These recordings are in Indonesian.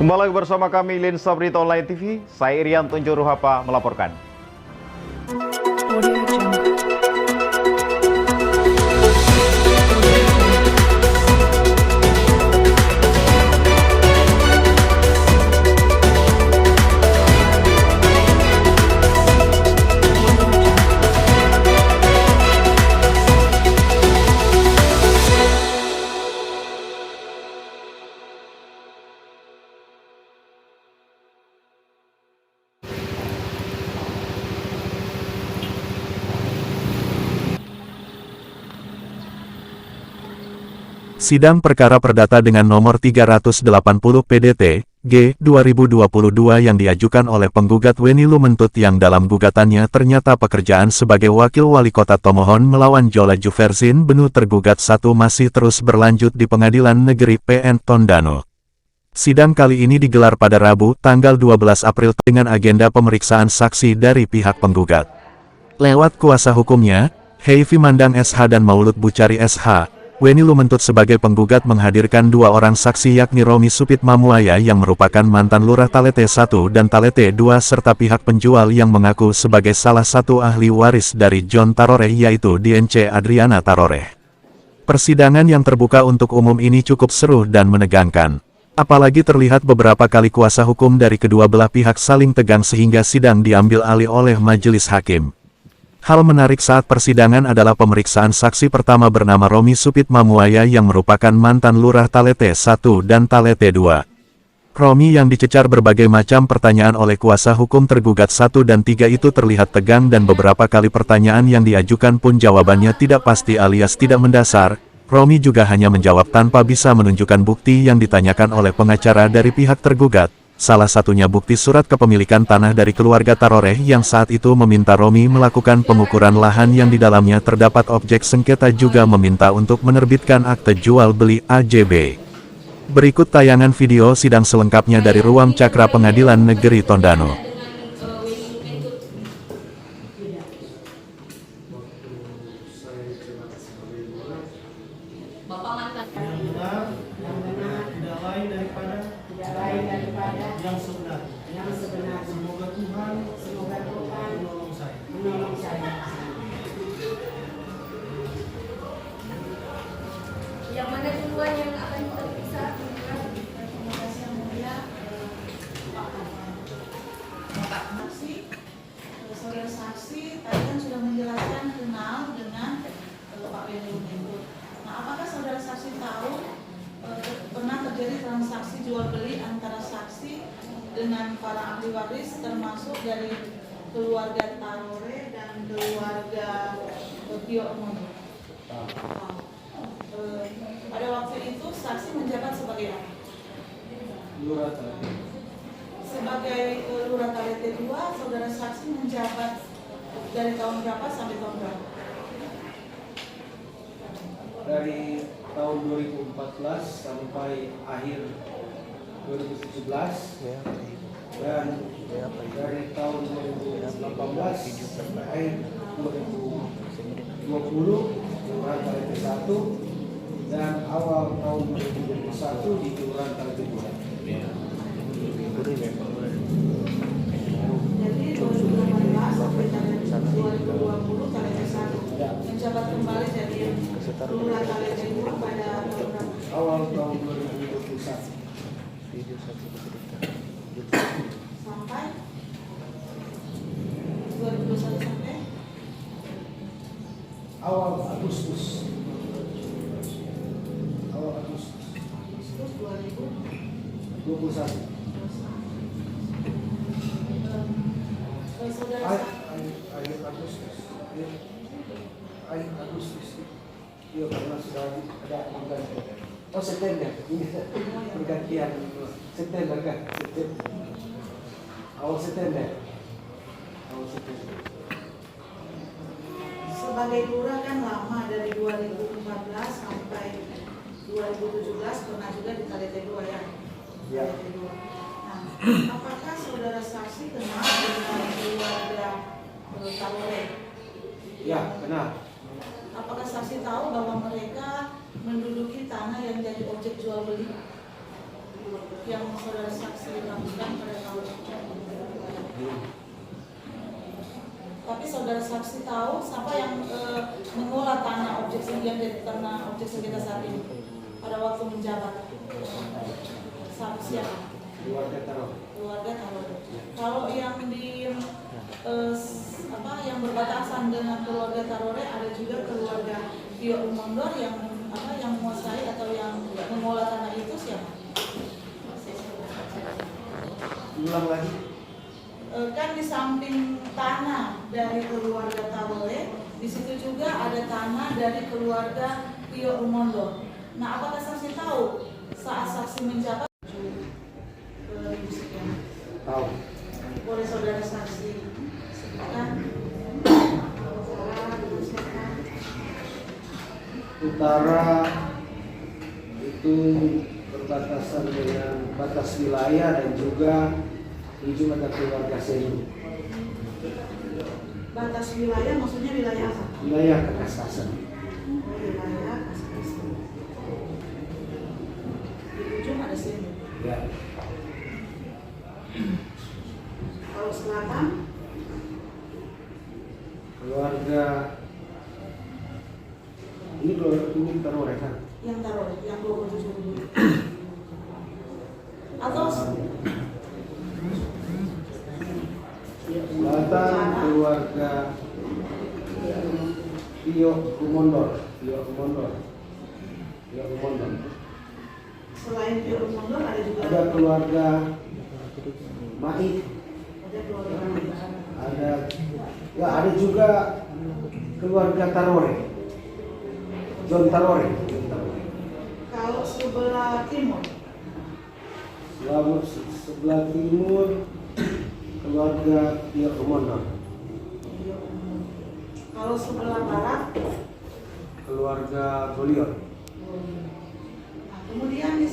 Kembali lagi bersama kami Lensa Berita Online TV, saya Irian Tunjur Ruhapa melaporkan. Audio Jungle. Sidang Perkara Perdata dengan nomor 380 PDT, G, 2022 yang diajukan oleh penggugat Weni Lumentut yang dalam gugatannya ternyata pekerjaan sebagai Wakil Wali Kota Tomohon melawan Jola Juversin Benu tergugat 1 masih terus berlanjut di Pengadilan Negeri PN Tondano. Sidang kali ini digelar pada Rabu, tanggal 12 April dengan agenda pemeriksaan saksi dari pihak penggugat. Lewat kuasa hukumnya, Heifi Mandang SH dan Maulud Bucari SH, Weni Lumentut sebagai penggugat menghadirkan 2 orang saksi yakni Romi Supit Mamuaya yang merupakan mantan Lurah Talete 1 dan Talete 2 serta pihak penjual yang mengaku sebagai salah satu ahli waris dari John Taroreh yaitu DNC Adriana Taroreh. Persidangan yang terbuka untuk umum ini cukup seru dan menegangkan. Apalagi terlihat beberapa kali kuasa hukum dari kedua belah pihak saling tegang sehingga sidang diambil alih oleh majelis hakim. Hal menarik saat persidangan adalah pemeriksaan saksi pertama bernama Romi Supit Mamuaya yang merupakan mantan Lurah Talete 1 dan Talete 2. Romi yang dicecar berbagai macam pertanyaan oleh kuasa hukum tergugat 1 dan 3 itu terlihat tegang dan beberapa kali pertanyaan yang diajukan pun jawabannya tidak pasti alias tidak mendasar. Romi juga hanya menjawab tanpa bisa menunjukkan bukti yang ditanyakan oleh pengacara dari pihak tergugat. Salah satunya bukti surat kepemilikan tanah dari keluarga Taroreh yang saat itu meminta Romi melakukan pengukuran lahan yang di dalamnya terdapat objek sengketa juga meminta untuk menerbitkan akte jual beli AJB. Berikut tayangan video sidang selengkapnya dari Ruang Cakra Pengadilan Negeri Tondano. Yang sebenar. Semoga Tuhan menolong saya. Yang mana duluan yang akan kita periksa? Terima kasih yang mulia. Pak saksi, saudara saksi tadi kan sudah menjelaskan kenal dengan Pak Weni Lumentut. Nah, apakah saudara saksi tahu pernah terjadi transaksi jual beli antara saksi dengan para ahli waris termasuk dari keluarga Taroreh dan keluarga Tio Omono? Pada waktu itu saksi menjabat sebagai apa? Lurah Talete. Sebagai Lurah Talete 2, saudara saksi menjabat dari tahun berapa sampai tahun berapa? Dari tahun 2014 sampai akhir 2017 dan dari tahun 2018 sampai akhir 2020 Kelurahan Talete 1 dan awal tahun 2021 di Kelurahan Talete 2. Jadi 2018 sampai 2020 Talete 1 menjabat kembali jadi Lurah Talete 2 pada tahun berapa? Awal tahun 2021 Sampai 2021 sampai awal Agustus. Agustus 2021. Saudara Akhir Agustus. Akhir Agustus. Iya, karena sudah ada pergantian. Oh, September. Ini pergantian September kan? September. Awal September. sebagai lurah kan lama dari 2014 sampai 2017 pernah juga di Talete 2 ya? Ya. Talete 2. Nah, apakah saudara saksi kenal dengan keluarga Taroreh? Ya, benar. Apakah saksi tahu bahwa mereka menduduki tanah yang jadi objek jual beli? yang saudara saksi lakukan pada tahun itu. Tapi saudara saksi tahu siapa yang mengolah tanah objek sengketa saat ini pada waktu menjabat? Siapa? Keluarga Tarore. Keluarga Tarore. Kalau yang di yang berbatasan dengan keluarga Tarore ada juga keluarga Pio Umondor yang menguasai atau yang mengolah tanah itu siapa? Ulang lagi. Kan di samping tanah dari keluarga Tarore, di situ juga ada tanah dari keluarga Pio Umondor. Nah, apakah saksi tahu saat saksi menjabat Tahu. boleh saudara saksi sebutkan? Utara itu berbatasan dengan batas wilayah dan juga ujung ada keluarga Seni. Batas wilayah maksudnya wilayah apa? Wilayah Kekasasan. Wilayah Kaskastan. Di ujung ada sini. Ya. Kalau selatan Keluarga ini Tarore kan? yang Tarore, yang 27 dulu. Atau Selatan keluarga Pio Umondor. selain Pio Umondor ada juga Ada keluarga Mai. ada keluarga lain. Ada juga keluarga Tarore. John Tarore. Kalau sebelah timur Sebelah timur keluarga Pio Umondor. kalau sebelah barat, Keluarga Bolior. nah, kemudian di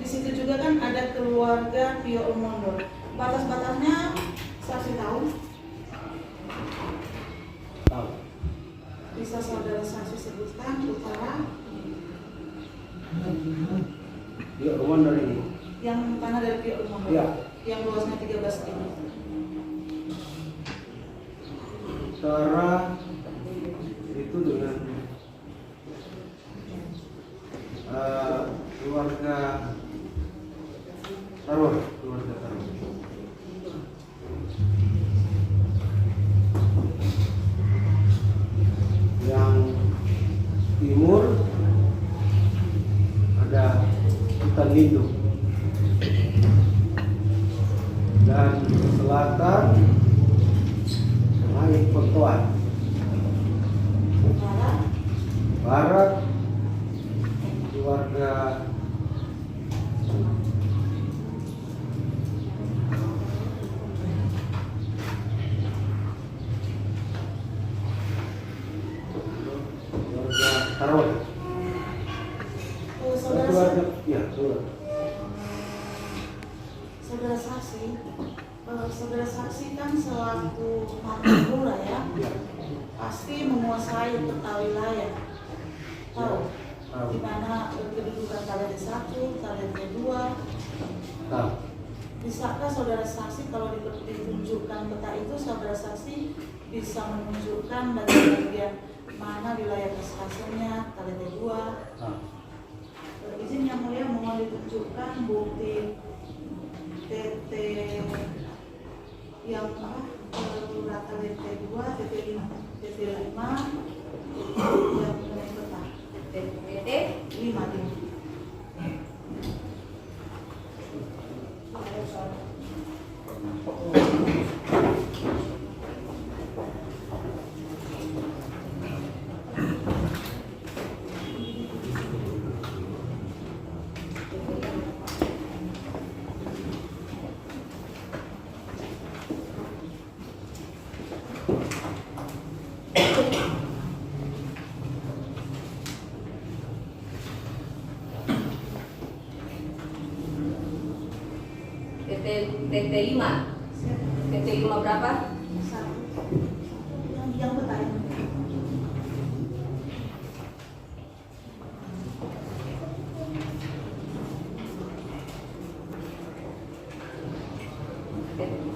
situ juga kan ada keluarga Pio Umondor. Batas-batasnya saksi tahu? Tahu. Bisa saudara saksi sebutkan utara Pio Umondor ini. yang tanah dari Pio Umondor, Ya. yang luasnya 13 ini. Utara itu dengan keluarga Tarore. Yang timur ada hutan lindung. Dan selatan Mai Pertoan. Barat keluarga Tarore. Saudara Ya, keluarga. saudara saksi kan selaku mantan lurah ya, pasti menguasai peta wilayah. Tahu Tahu. di mana kedudukan Talente 1, Talente 2. Tahu. Bisakah saudara saksi kalau ditunjukkan peta itu saudara saksi bisa menunjukkan bagian-bagian mana wilayah Kaskasnya, Talente 2? Tahu. Izin yang mulia mohon ditunjukkan bukti TT yang surat Talente 2, TT 5 yang mengenai peta. TT 5. TT 5. TT 5 berapa? Yang peta ini.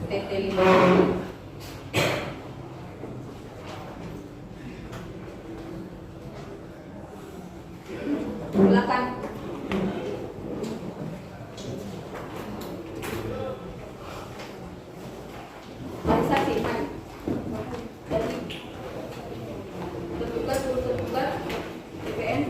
TT 5. Silakan. Mari saksi, mari. Tertukar, BPN.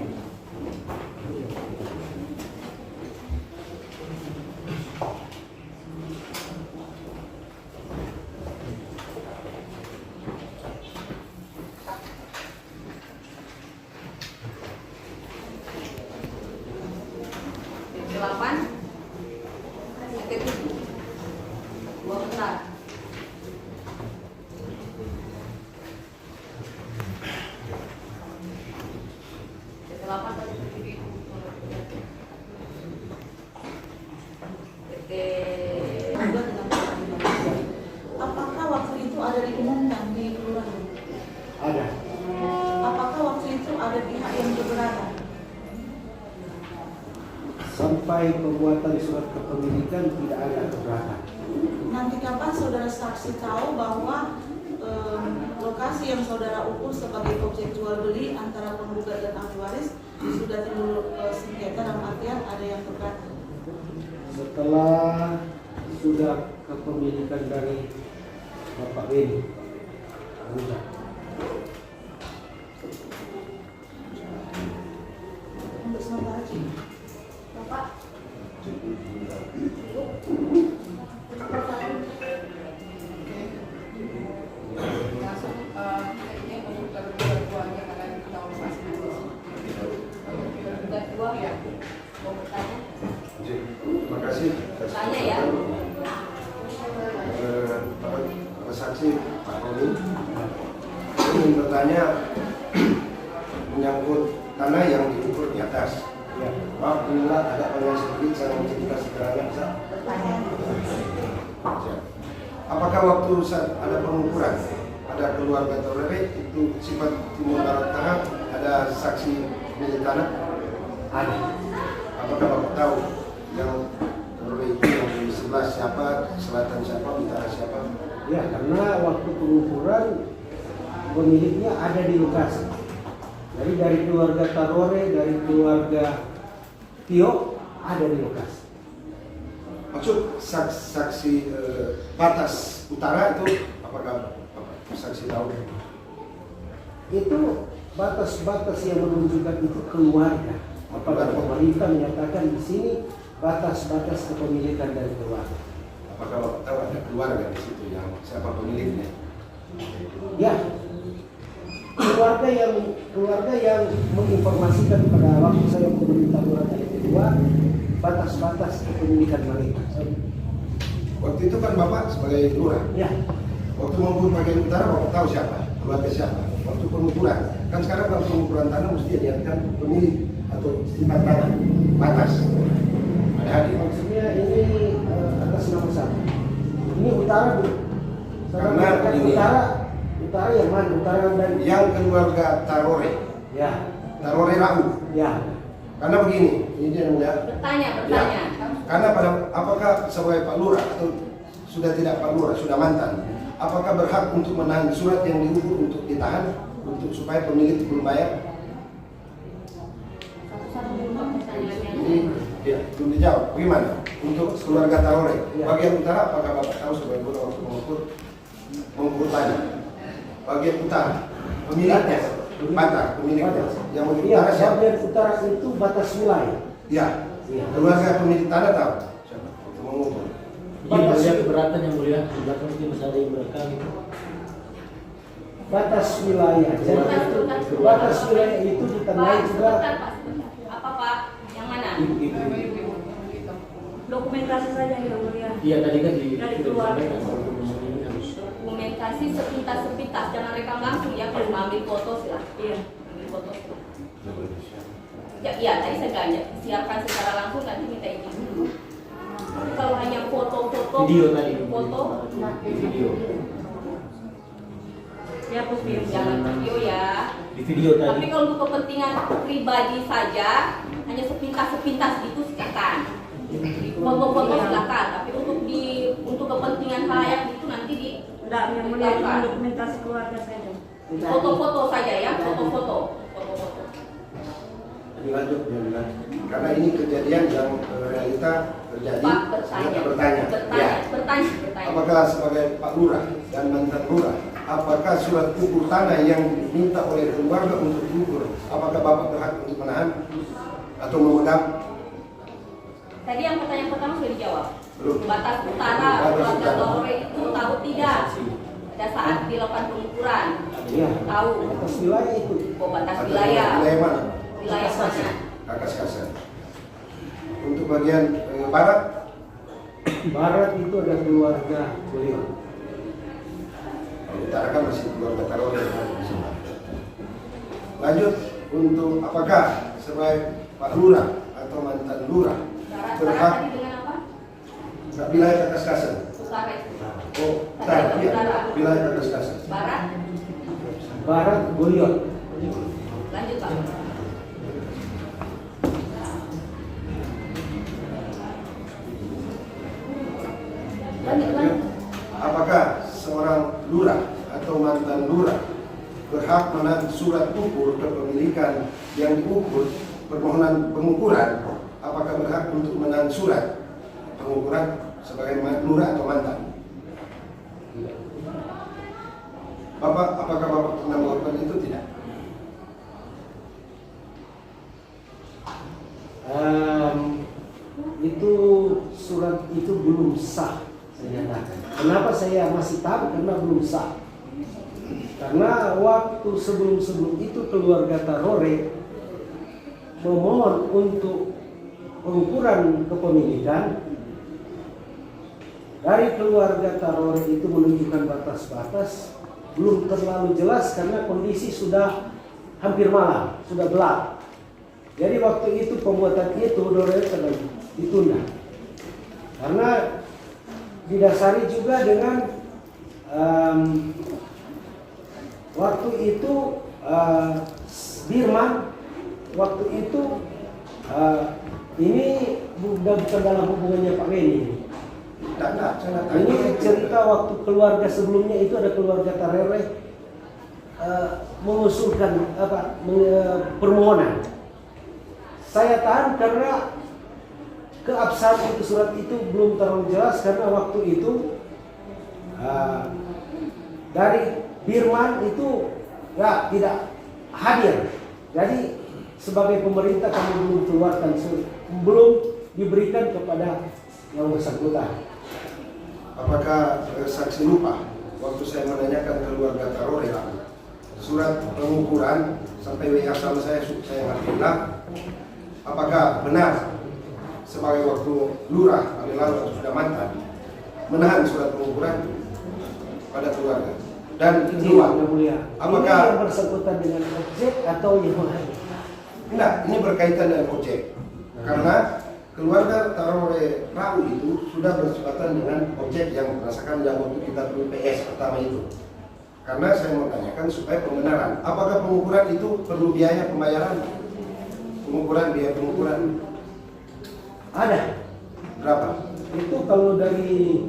Delapan, TT7, 2 bentar. TT8 tadi TT Apakah waktu itu ada diumumkan di kelurahan? Ada. Apakah waktu itu ada pihak yang keberatan? Sampai pembuatan surat kepemilikan tidak ada keberatan. Nanti kapan saudara saksi tahu bahwa lokasi yang saudara ukur sebagai objek jual beli antara penggugat dan ahli waris sudah timbul sengketa dalam artian ada yang keberatan? Setelah sudah kepemilikan dari Bapak Beni, sudah. Untuk sementara ini. Bapak. Langsung ini untuk kedua-duanya akan kita operasi nanti. Kedua, Iya. mau bertanya? Terima kasih. Tanya ya. Pak Saksi Pak Roni, saya ingin bertanya menyangkut tanah yang diukur di atas. Ya. Maaf, inilah agak panjang sedikit, saya mau cerita sederhana bisa. Apakah waktu saat ada pengukuran, ada keluarga Torere itu sifat Timur Barat Tengah, ada saksi milik tanah? Ada. Apakah Bapak tahu yang Torere itu yang di sebelah siapa, selatan siapa, utara siapa? Ya, karena waktu pengukuran pemiliknya ada di lokasi. Jadi dari keluarga Tarore, dari keluarga Tio ada di lokasi. Maksud saksi batas utara itu apakah Bapak saksi tahu? Itu batas-batas yang menunjukkan itu keluarga. Apakah pemerintah menyatakan di sini batas-batas kepemilikan dari keluarga? Apakah Bapak tahu ada keluarga di situ yang siapa pemiliknya? Ya, keluarga yang menginformasikan pada waktu saya pemerintah lurah yang kedua batas-batas kepemilikan mereka. Waktu itu kan Bapak sebagai lurah. Ya, Waktu mengukur bagian utara Bapak tahu siapa? Keluarga siapa? Waktu pengukuran. Kan sekarang kalau pengukuran tanah mesti dilihatkan pemilik atau sifat tanah batas. Ada hadir. maksudnya ini atas nama siapa? Ini utara bu. Karena ini- utara yang mana? Utara dari Yang keluarga Tarore, ya, Tarore Rau. ya. Karena begini, ini dia mulia. Bertanya. Karena apakah sebagai Pak Lurah atau sudah tidak Pak Lurah, sudah mantan, apakah berhak untuk menahan surat yang diukur untuk ditahan untuk supaya pemilik belum bayar? Satu-satu dulu pertanyaannya. Ini ya, belum dijawab. Bagaimana? Untuk keluarga Tarore, Ya. bagian utara apakah Bapak tahu sebagai Lurah waktu mengukur tanah? Bagian utara, pemiliknya, batas pemiliknya. Yang bagian Iya, utara siapa? bagian utara itu batas wilayah. Ya, Iya. keluarga pemilik tanah tahu siapa? Waktu mengukur. Jadi melihat keberatan yang mulia di belakang itu masih ada yang merekam itu. Batas wilayah. Jadi Sebentar. batas wilayah itu ditandai Pak, juga. sebentar Pak, sebentar. Apa Pak? Yang mana? Ibu. Dokumentasi saja yang mulia. Iya tadi kan Dari sudah keluarga. disampaikan kalau ini harus Dokumentasi sepintas-sepintas, jangan rekam langsung ya. Kalau mau ambil foto silahkan. Iya. Ambil foto. Ya, iya, tadi saya nggak siapkan secara langsung, nanti minta izin dulu. Tapi kalau hanya foto-foto, video tadi. foto, Di video. Ya, Pusmi. jangan video ya. Di video Tapi tadi. kalau untuk kepentingan pribadi saja, hanya sepintas-sepintas gitu silakan. Foto-foto silakan, tapi untuk untuk kepentingan halayak itu nanti di Enggak, yang mulia cuma dokumentasi keluarga saja. foto-foto saja ya, foto-foto. Dilanjut. Karena ini kejadian yang realita terjadi. Pak Kita bertanya. bertanya. Apakah sebagai Pak Lurah dan mantan Lurah, apakah surat ukur tanah yang diminta oleh keluarga untuk diukur, apakah Bapak berhak untuk menahan atau memegang? Tadi yang pertanyaan pertama sudah dijawab. Belum. Batas utara keluarga Torre itu tahu tidak? Pada saat dilakukan pengukuran. Iya. Tahu. Atas wilayah itu. Oh, batas Atau wilayah. Wilayah mana? Wilayah mana? Kakas-kasan. Untuk bagian barat, Barat itu ada keluarga beliau. kalau utara kan masih keluarga Karole. Lanjut, untuk apakah sebagai Pak Lurah atau mantan Lurah Barat berhak tadi dengan apa? wilayah Kakas-kasan? Utara. Oh, utara, iya, wilayah Kakas-kasan. Barat. Barat beliau. Lanjut Pak. Lanjut. Apakah seorang lurah atau mantan lurah berhak menahan surat ukur kepemilikan yang diukur permohonan pengukuran? Apakah berhak untuk menahan surat pengukuran sebagai lurah atau mantan? Apakah Bapak pernah melakukan itu tidak? Itu surat itu belum sah, saya nyatakan. Kenapa saya masih tahu? Karena belum sah. Karena waktu sebelum itu keluarga Tarore memohon untuk pengukuran kepemilikan. Dari keluarga Tarore itu menunjukkan batas-batas belum terlalu jelas karena kondisi sudah hampir malam, sudah gelap. Jadi waktu itu pembuatan itu sedang ditunda karena didasari juga dengan waktu itu Birman waktu itu ini bukan dalam hubungannya Pak Beni. Ini cerita waktu keluarga sebelumnya itu ada keluarga Tarere mengusulkan permohonan. Saya tahan karena keabsahan itu surat itu belum terlalu jelas karena waktu itu dari Birman itu ya tidak hadir. Jadi sebagai pemerintah kami belum keluarkan belum diberikan kepada yang bersangkutan. Apakah saksi lupa waktu saya menanyakan keluarga Tarore surat pengukuran sampai WA sama saya nggak bilang apakah benar sebagai waktu lurah kali lalu atau sudah mantan menahan surat pengukuran pada keluarga? Dan kedua, apakah ini yang bersangkutan dengan objek atau yang lain? Enggak, ini berkaitan dengan objek karena keluarga Tarore Rau itu sudah bersebatan dengan objek yang berdasarkan yang waktu kita perlu PS pertama itu. Karena saya mau tanyakan supaya pembenaran, apakah pengukuran itu perlu biaya pembayaran? Biaya pengukuran Ada. berapa? Itu kalau dari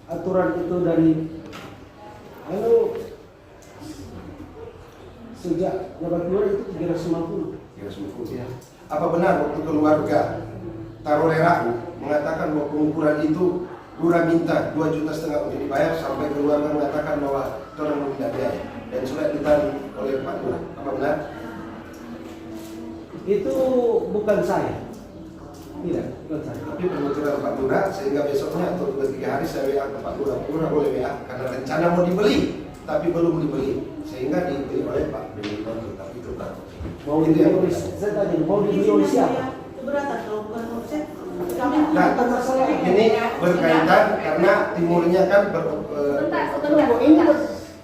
aturan itu dari sejak jabat keluar itu 350. Ya. Apa benar waktu keluarga Tarore Rau mengatakan bahwa pengukuran itu lurah minta 2,5 juta untuk dibayar sampai keluarga mengatakan bahwa orang meminta biaya dan surat ditarik oleh Pak Lurah? Apa benar? Itu bukan saya. Tidak, bukan saya. Tapi penuturan Pak Lurah sehingga besoknya atau 2-3 hari saya WA ke Pak Lurah. Pak Lurah boleh WA karena rencana mau dibeli tapi belum dibeli sehingga dibeli oleh Pak Beni tapi itu tak. Mau dibeli oleh saya tanya, mau dibeli oleh siapa? Keberatan kalau bukan offset. Nah, ini berkaitan karena timurnya kan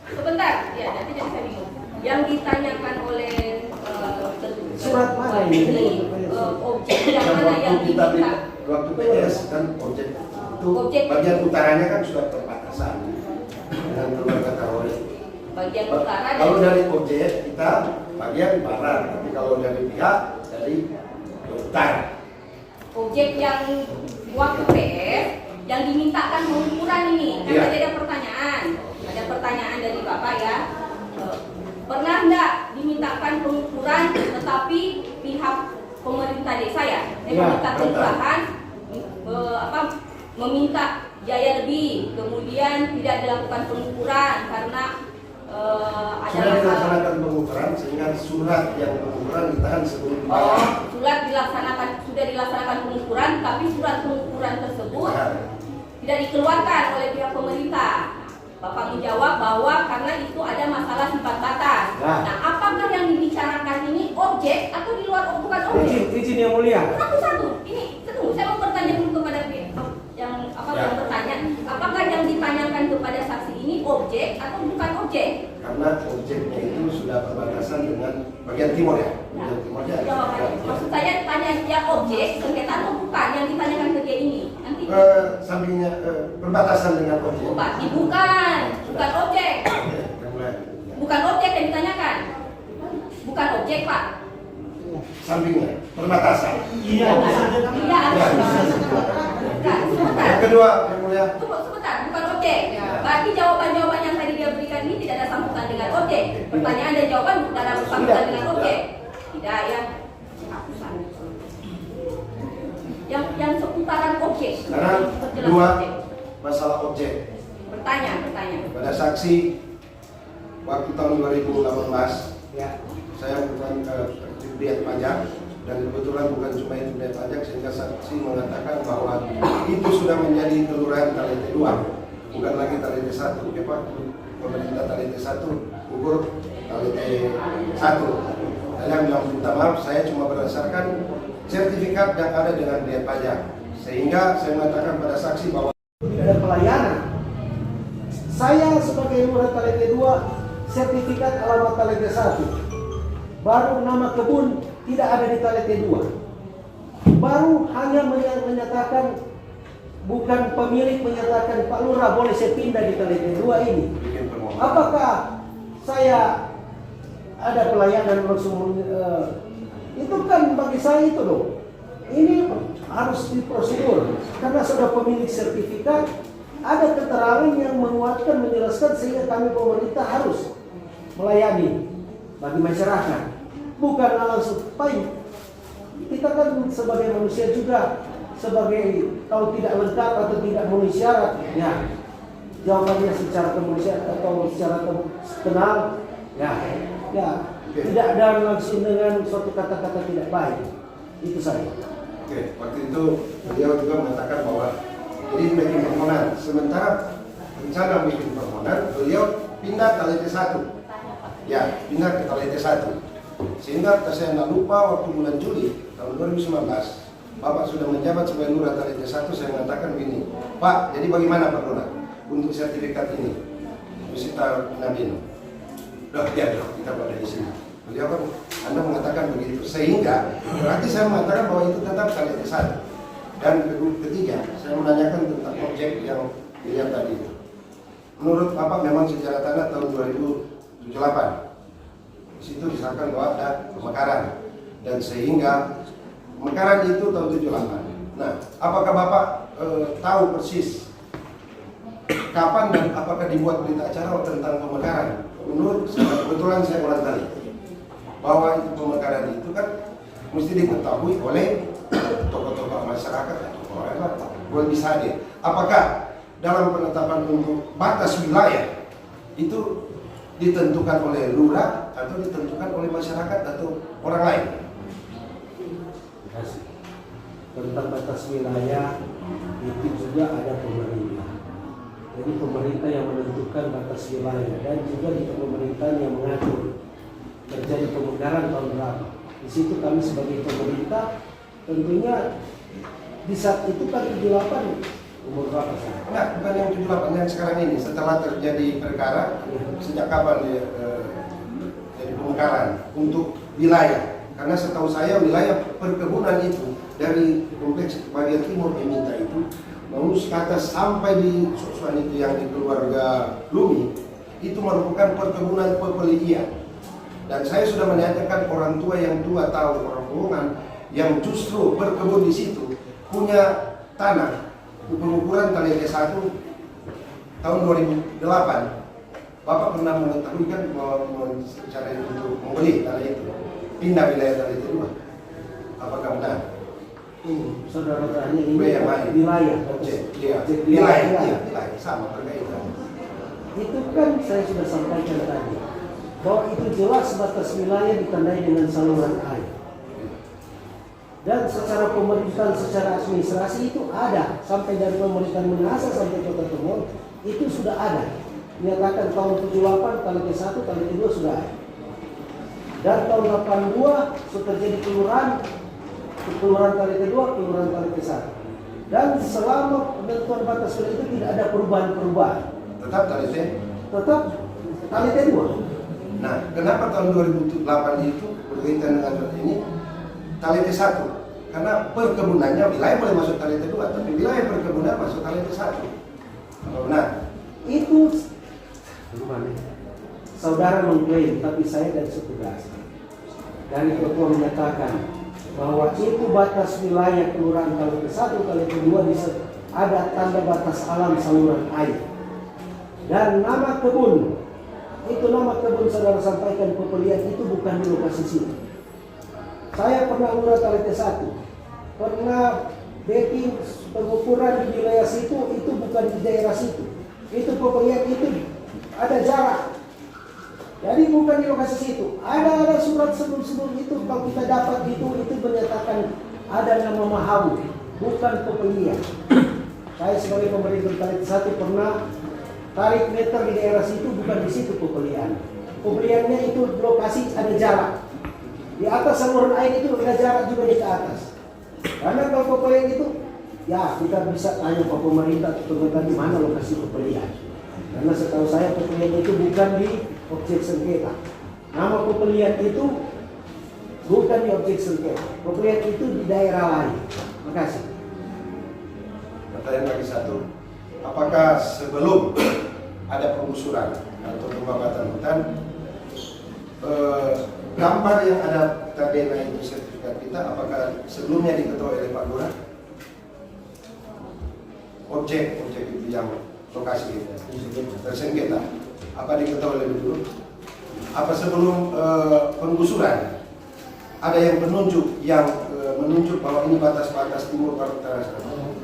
Sebentar, ya nanti jadi saya bingung. Yang ditanyakan oleh Surat mana ini? Objek yang mana yang kita diminta? waktu PS kan objek itu bagian utaranya kan sudah perbatasan dengan keluarga Tarore. Bagian utara Kalau dan dari objek kita bagian barat, tapi kalau dari pihak dari utara. objek yang waktu PS yang dimintakan pengukuran ini. Kan Iya. tadi ada pertanyaan dari Bapak ya. Pernah nggak dimintakan pengukuran tetapi pihak pemerintah desa ya, pemerintah kelurahan meminta biaya lebih, kemudian tidak dilakukan pengukuran karena ada Sudah masalah. dilaksanakan pengukuran sehingga surat yang pengukuran ditahan sebelum dibayar. Oh, sudah dilaksanakan pengukuran, tapi surat pengukuran tersebut tidak dikeluarkan oleh pihak pemerintah. Bapak menjawab bahwa karena itu ada masalah sifat batas. Ya. Nah, apakah yang dibicarakan ini objek atau di luar bukan objek? Izin yang mulia. Satu, ini tunggu, saya mau bertanya dulu kepada yang bertanya, apakah yang ditanyakan kepada saksi ini objek atau bukan objek? Karena objeknya itu sudah berbatasan dengan bagian timur ya. Bagian timurnya. Jawabannya. Maksud saya tanya ya objek, sengketa atau bukan yang ditanyakan ke dia ini? Nanti Sampingnya berbatasan dengan objek. bukan objek. Bukan objek yang ditanyakan. Bukan objek, Pak. Sampingnya perbatasan. Iya. Iya, Yang kedua, yang mulia. Sebentar, bukan objek. Berarti jawaban-jawaban yang tadi dia berikan ini tidak ada sangkutan dengan objek. Pertanyaan dan jawaban bukan ada sangkutan dengan objek. Tidak ya. Yang seputaran objek. Sekarang Perjelas dua objek. masalah objek. Bertanya. Pada saksi waktu tahun 2018 Ya. saya bukan dirjen pajak dan kebetulan bukan cuma itu dirjen pajak sehingga saksi mengatakan bahwa itu sudah menjadi kelurahan Talete 2 bukan lagi Talete 1 ya Pak, pemerintah Talete 1 ukur Talete 1 dan yang minta maaf saya cuma berdasarkan sertifikat yang ada dengan dirjen pajak sehingga saya mengatakan pada saksi bahwa Tidak ada pelayanan. Saya sebagai lurah Talete 2, sertifikat alamat Talete 1. Baru nama kebun tidak ada di Talete 2. Baru hanya menyatakan, bukan pemilik menyatakan Pak Lurah boleh saya pindah di Talete 2 ini. bikin permohonan. Apakah saya ada pelayanan langsung? Itu kan bagi saya itu dong. Ini harus diprosedur karena sudah pemilik sertifikat, ada keterangan yang menguatkan, menjelaskan sehingga kami pemerintah harus melayani bagi masyarakat. Bukan langsung pahit. Kita kan sebagai manusia juga, sebagai kalau tidak lengkap atau tidak memenuhi syarat, ya jawabannya secara kemanusiaan atau secara kenal, ya tidak ada langsung dengan suatu kata-kata tidak baik. Itu saja. Oke, waktu itu beliau juga mengatakan bahwa jadi bikin permohonan. Sementara rencana bikin permohonan, beliau pindah Talete 1. Ya, pindah ke Talete 1. Sehingga saya tidak lupa waktu bulan Juli tahun 2019, Bapak sudah menjabat sebagai lurah Talete 1, saya mengatakan begini, Pak, jadi bagaimana Pak Lurah untuk sertifikat ini? Visita Nabino. Loh, ya dong, kita berada di sini. Beliau kan, Anda mengatakan begitu, sehingga berarti saya mengatakan bahwa itu tetap Talete 1. Dan ketiga, saya menanyakan tentang objek yang dilihat tadi itu. Menurut Bapak memang sejarah tanah tahun 2078. Di situ disahkan bahwa ada pemekaran dan sehingga pemekaran itu tahun 78. Nah, apakah Bapak tahu persis kapan dan apakah dibuat berita acara tentang pemekaran? Menurut saya, kebetulan saya ulang kali bahwa itu pemekaran itu kan mesti diketahui oleh tokoh-tokoh masyarakat atau orang lain bisa hadir. Apakah dalam penetapan untuk batas wilayah itu ditentukan oleh lurah atau ditentukan oleh masyarakat atau orang lain? Terima kasih. Tentang batas wilayah itu juga ada pemerintah. Jadi pemerintah yang menentukan batas wilayah dan juga di pemerintahan yang mengatur terjadi pemekaran tahun berapa. Di situ kami sebagai pemerintah tentunya di saat itu kan 78 umur berapa saya? Enggak, bukan yang 78 yang sekarang ini. Setelah terjadi perkara, sejak kapan dia jadi pemekaran untuk wilayah? Karena setahu saya wilayah perkebunan itu dari kompleks bagian timur Eminta itu lurus ke atas sampai di Sosuan itu yang di keluarga Lumi itu merupakan perkebunan pepelian. Dan saya sudah menanyakan orang tua yang tua tahu orang bohongan yang justru berkebun di situ punya tanah pengukuran talente 1 tahun 2008, Bapak pernah mengetahui kan bahwa cara untuk membeli tanah itu pindah wilayah talente 2. Apakah benar? Saudara tanya ini wilayah sama berkaitan. Itu kan saya sudah sampaikan tadi bahwa itu jelas batas wilayah ditandai dengan saluran air. Dan secara pemerintahan, secara administrasi itu ada sampai dari pemerintahan Minahasa sampai Kota Timur itu sudah ada. Menyatakan tahun 78 talente 1, talente 2 sudah ada. Dan tahun 82 sudah terjadi kelurahan talente 2, kelurahan talente 1. Dan selama penentuan batas wilayah itu tidak ada perubahan-perubahan. Tetap talente? Tetap talente 2. Nah, kenapa tahun 2008 itu berkaitan dengan ini talente 1? Karena perkebunannya wilayah boleh masuk talente 2, tapi wilayah perkebunan masuk talente 1. Apa benar? Itu saudara mengklaim, tapi saya dari setugas dari ketua menyatakan bahwa itu batas wilayah kelurahan talente 1, talente 2 ada tanda batas alam saluran air dan nama kebun. Itu nama kebun saudara sampaikan pembelian itu bukan di lokasi situ. Saya pernah urus talente 1, pernah backing pengukuran di wilayah situ, itu bukan di daerah situ. Itu pembelian itu ada jarak. Jadi bukan di lokasi situ. Ada surat sebelum itu kalau kita dapat itu menyatakan ada nama Mahawu, bukan pembelian. Saya sebagai pemerintah talente 1 pernah tarik meter di daerah situ, bukan di situ pembelian. Pembeliannya itu lokasi ada jarak. Di atas saluran air itu ada jarak juga di ke atas. Karena kalau pembelian itu, ya kita bisa tanya ke pemerintah tentang di mana lokasi pembelian. Karena setahu saya pembelian itu bukan di objek sengketa. Nama pembelian itu bukan di objek sengketa. Pembelian itu di daerah lain. Makasih. Pertanyaan lagi satu, apakah sebelum ada penggusuran atau pembabatan hutan, gambar yang ada tadena itu sertifikat kita, apakah sebelumnya diketahui oleh Pak Lurah? Objek itu yang lokasi kita tersengketa, apa diketahui lebih dulu? Apa sebelum penggusuran ada yang menunjuk bahwa ini batas-batas timur barat utara selatan?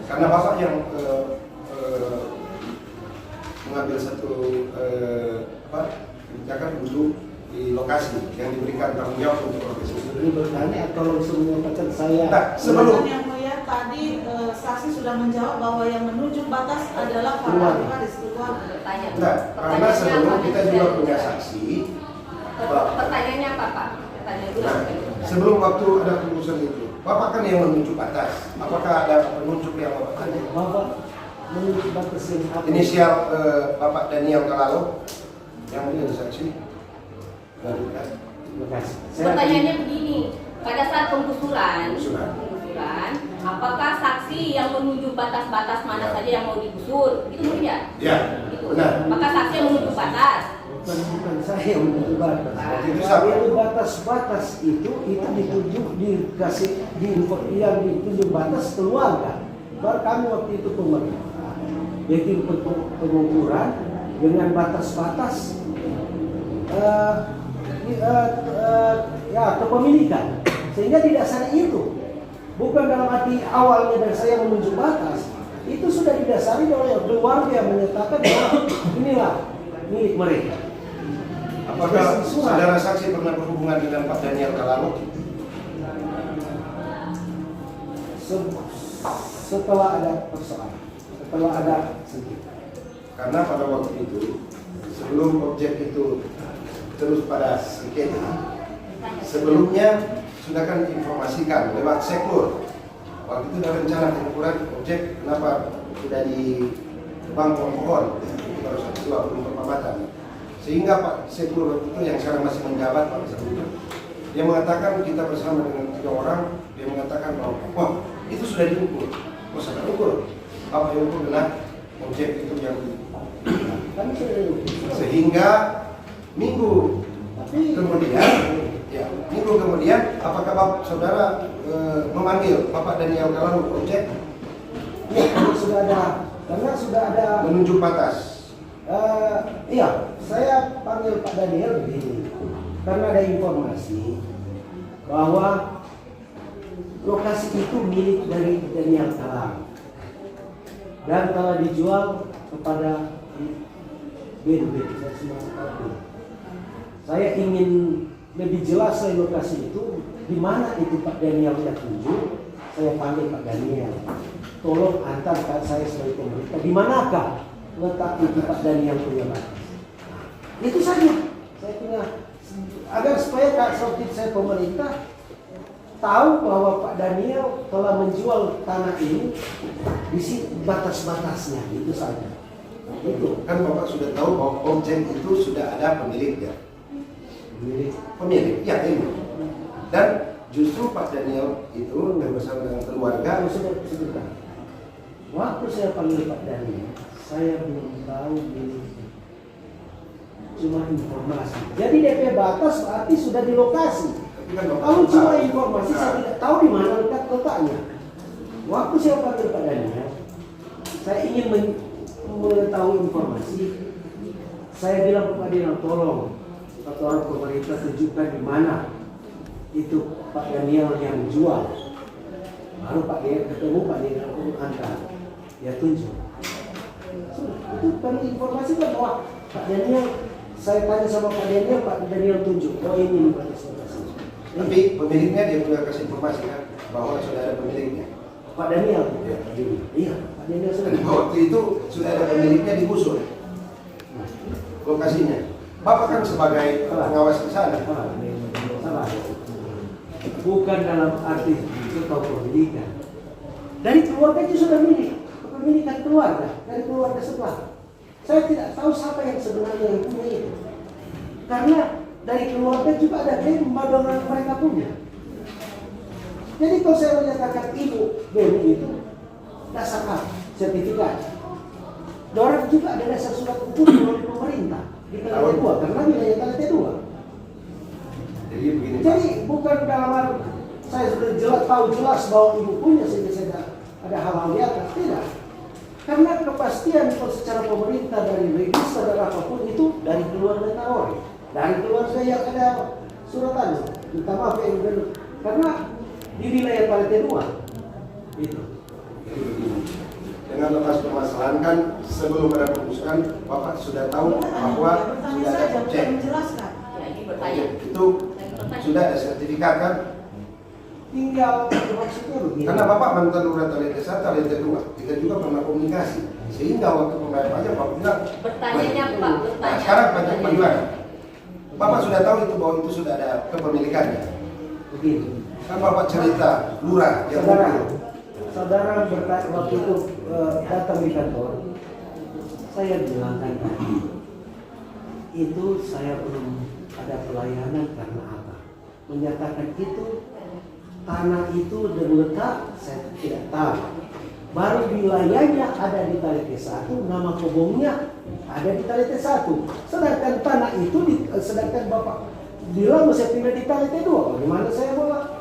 Karena Bapak yang mengambil satu kebijakan untuk di lokasi yang diberikan tanggung jawab untuk profesi. Ini bertanya atau langsung menyampaikan saya? Nah, sebelum Yang mulia tadi saksi sudah menjawab bahwa yang menunjuk batas adalah para waris keluarga. nah, karena sebelum kita juga punya saksi. Pertanyaannya apa, Pak? Pertanyaan dulu. Nah, sebelum waktu ada keputusan itu, Bapak kan yang menunjuk batas. Apakah ada penunjuk yang Bapak tanya? Bapak menunjuk batas yang apa? Inisial Bapak Daniel Kalalo yang menjadi saksi. Terima kasih. Pertanyaannya begini, pada saat penggusuran, Penggusuran. apakah saksi yang menunjuk batas-batas mana Ya. saja yang mau digusur? Itu mulia. Ya, Itu. benar. Maka saksi yang menunjuk batas. Bukan saya yang menunjuk batas. Itu siapa? Itu batas-batas itu ditunjuk dikasih yang ditunjuk batas keluarga. Baru kami waktu itu pemerintah bikin pengukuran dengan batas-batas kepemilikan, sehingga didasari itu bukan dalam arti awalnya dan saya menunjuk batas, itu sudah didasari oleh keluarga yang menyatakan bahwa inilah milik mereka. Apakah saudara saksi pernah berhubungan dengan Pak Daniel Kalalo? Setelah ada persoalan, setelah ada sengketa. Karena pada waktu itu sebelum objek itu terus pada sengketa, sebelumnya sudah kan informasikan lewat Seklur. Waktu itu ada rencana pengukuran objek, kenapa tidak di tebang pohon itu baru 1 belum pemabatan. Sehingga Pak Seklur itu yang sekarang masih menjabat Pak Seklur, dia mengatakan kita bersama dengan 3 orang, dia mengatakan bahwa wah itu sudah diukur, sudah diukur, apa yang ukur benar objek itu yang sehingga minggu kemudian apakah Bapak saudara memanggil Bapak Daniel Kalalo objek Ya, karena sudah ada menunjuk batas. Iya, saya panggil Pak Daniel begini, karena ada informasi bahwa lokasi itu milik dari Daniel Talang dan telah dijual kepada BNB. Saya ingin lebih jelas dari lokasi itu, di mana itu Pak Daniel yang tunjuk. Saya panggil Pak Daniel, tolong antarkan saya sebagai pemerintah, di manakah letak itu Pak Daniel punya batas. Itu saja. Saya punya agar supaya seperti saya pemerintah tahu bahwa Pak Daniel telah menjual tanah ini di sini batas-batasnya, itu saja. Itu Kan Bapak sudah tahu bahwa objek itu sudah ada pemiliknya. Pemilik, ya ini. Dan justru Pak Daniel itu bersama dengan keluarga. sebentar. Waktu saya panggil Pak Daniel, saya belum tahu ini, cuma informasi. Jadi DP batas berarti sudah di lokasi. Tapi kan Bapak Kalau cuma tahu. informasi, saya tidak tahu di mana letaknya. Waktu saya panggil Pak Daniel, saya ingin mengetahui informasi. Saya bilang ke Pak Daniel, tolong atau orang pemerintah tunjukkan di mana itu Pak Daniel yang jual. Baru Pak Daniel ketemu, Pak Daniel antar, dia tunjuk. Itu kami informasi kan bahwa Pak Daniel, saya tanya sama Pak Daniel tunjuk, oh ini batas-batas. Tapi pemiliknya dia sudah kasih informasi kan bahwa sudah ada pemiliknya. Pak Daniel, Ya. iya Pak Daniel sudah. Dan waktu itu sudah ada pemiliknya digusur lokasinya. Bapak kan sebagai pengawas di sana. Salah. Bukan dalam arti kepemilikan. Dari keluarga itu sudah milik, kepemilikan keluarga, dari keluarga sebelah. Saya tidak tahu siapa yang sebenarnya yang punya itu. Karena dari keluarga juga ada klaim bahwa mereka punya. Jadi kalau saya menyatakan ibu BNI itu dasar apa? Sertifikat. Dorang juga ada dasar surat hukum dari pemerintah di Talete 2 karena wilayah Talete 2. Jadi begini. Jadi bukan dalam arti saya sudah tahu jelas bahwa ibu punya sehingga saya ada hal-hal di atas, tidak. Karena kepastian secara pemerintah dari register dan apapun itu dari keluarga Tarore, dari keluarga yang ada suratannya, minta maaf ya Ibu, karena di wilayah Talete 2 itu. Dengan lepas permasalahan kan sebelum ada pemusuhan Bapak sudah tahu bahwa bertanya sudah ada saja, objek. bukan menjelaskan. Ya, ini bertanya. Itu sudah ada sertifikat kan? Tinggal maksudnya begini. Karena Bapak mantan lurah Talete 1, Talete 2, kita juga pernah komunikasi. Sehingga waktu pembayar pajak Bapak bilang, Bertanyanya Pak, nah, bertanya. sekarang pajak penjualan. Bapak sudah tahu itu bahwa itu sudah ada kepemilikannya. Begini. Kan Bapak cerita lurah yang Saudara bertanya waktu itu datang di kantor, saya bilang kan itu saya belum ada pelayanan karena apa? Menyatakan itu tanah itu dan letak saya tidak tahu. Baru wilayahnya ada di Talete 1, nama kebunnya ada di Talete 1. Sedangkan tanah itu sedangkan Bapak bilang saya pindah di Talete 2. Bagaimana saya mau?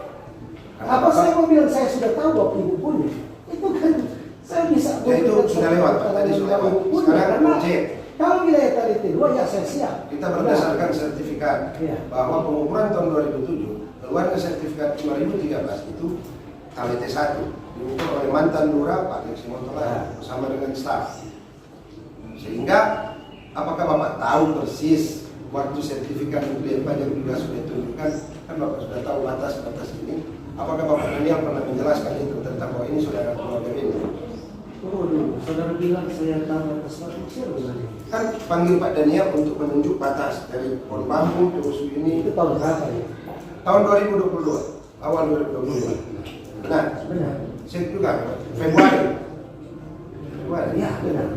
Apa saya mau bilang saya sudah tahu bahwa ibu punya? Itu kan saya bisa. Ya, itu sudah lewat Pak, tadi sudah lewat. Sekarang karena objek. kalau wilayah Talete 2 ya saya siap. Kita berdasarkan sertifikat Iya. bahwa pengukuran tahun 2007 keluarnya sertifikat 2013 itu Talete 1 diukur oleh mantan lurah Pak Deksi Montola bersama dengan staf. Sehingga apakah Bapak tahu persis waktu sertifikat pembelian pajak juga sudah ditunjukkan, kan Bapak sudah tahu batas-batas ini. Apakah Bapak Daniel pernah menjelaskan itu tentang bahwa ini sudah ada keluarga ini? Oh dulu, saudara bilang saya tahu atas manusia benar. Kan panggil Pak Daniel untuk menunjuk batas dari Pohon Bambu terus ini Itu tahun berapa ya? tahun 2022, awal 2022. Nah, Benar. saya juga Februari. Ya benar.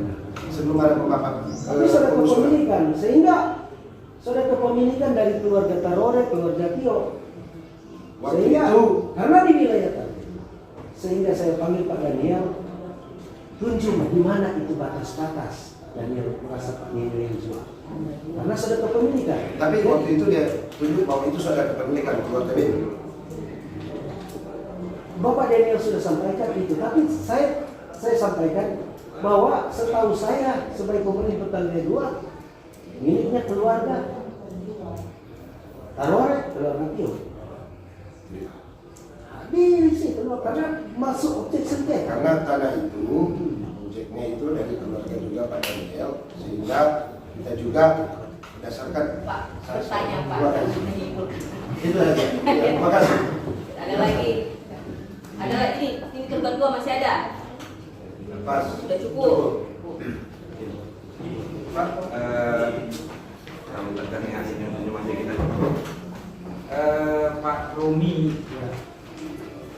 Sebelum ada pemaparan. Tapi sudah kepemilikan, sehingga sudah kepemilikan dari keluarga Tarore, keluarga Tio. Waktu Sehingga itu karena di wilayah tadi, sehingga saya panggil Pak Daniel, tunjuk di mana itu batas-batas. Daniel merasa Pak Daniel yang jual, karena sudah kepemilikan. tapi waktu itu dia tunjuk bahwa itu sudah kepemilikan keluarga ini. Bapak Daniel sudah sampaikan itu, tapi saya sampaikan bahwa setahu saya sebagai pemerintah Petani 2 miliknya keluarga Tarore, keluarga Tio. Di situ karena masuk objek sengketa. Karena tanah itu objeknya itu dari keluarga juga Pak Daniel, sehingga kita juga berdasarkan Pak, bertanya Pak. itu aja. Terima kasih. Ada lagi. Ada lagi. Ini kedua masih ada. Pas. Sudah cukup. Pak, kalau tentang hasilnya masih kita Pak Romi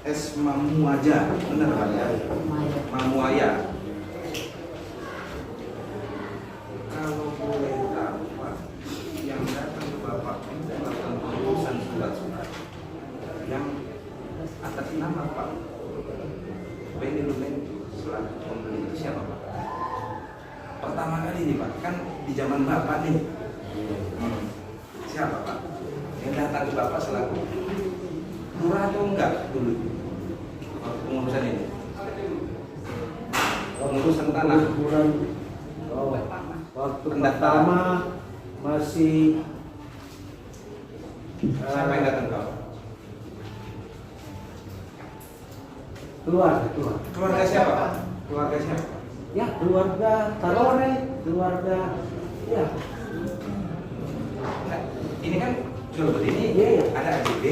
S. Mamuaja, benar Pak ya? Mamuaya. Kalau boleh tahu Pak, yang datang ke Bapak itu melakukan pengurusan surat-surat yang atas nama Pak Benny Lumentu selaku pembeli itu siapa Pak? Pertama kali nih Pak, kan di zaman Bapak nih. Siapa Pak? Yang datang ke Bapak selaku lurah atau enggak dulu? Waktu pengurusan ini. Pengurusan tanah. Waktu Pendaftaran. pertama masih Siapa yang datang ke Bapak? keluarga. Keluarga siapa Pak? Keluarga siapa? Ya, keluarga Tarore, keluarga ya. Nah, ini kan jual beli ini Iya, iya. ada AJB.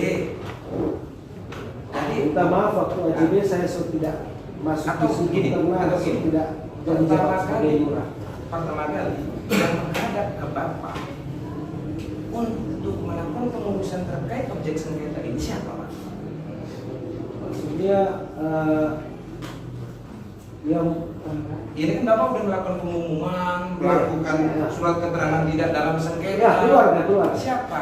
Jadi Minta maaf waktu AJB saya tidak masuk Atau di situ gini, karena atau saya gini. tidak jadi pertama jabat sebagai kali lurah. yang menghadap ke Bapak untuk melakukan pengurusan terkait objek sengketa ini siapa Pak? Maksudnya yang Ini kan Bapak udah melakukan pengumuman, melakukan Ya. surat keterangan tidak dalam sengketa. Ya, keluarga. Siapa?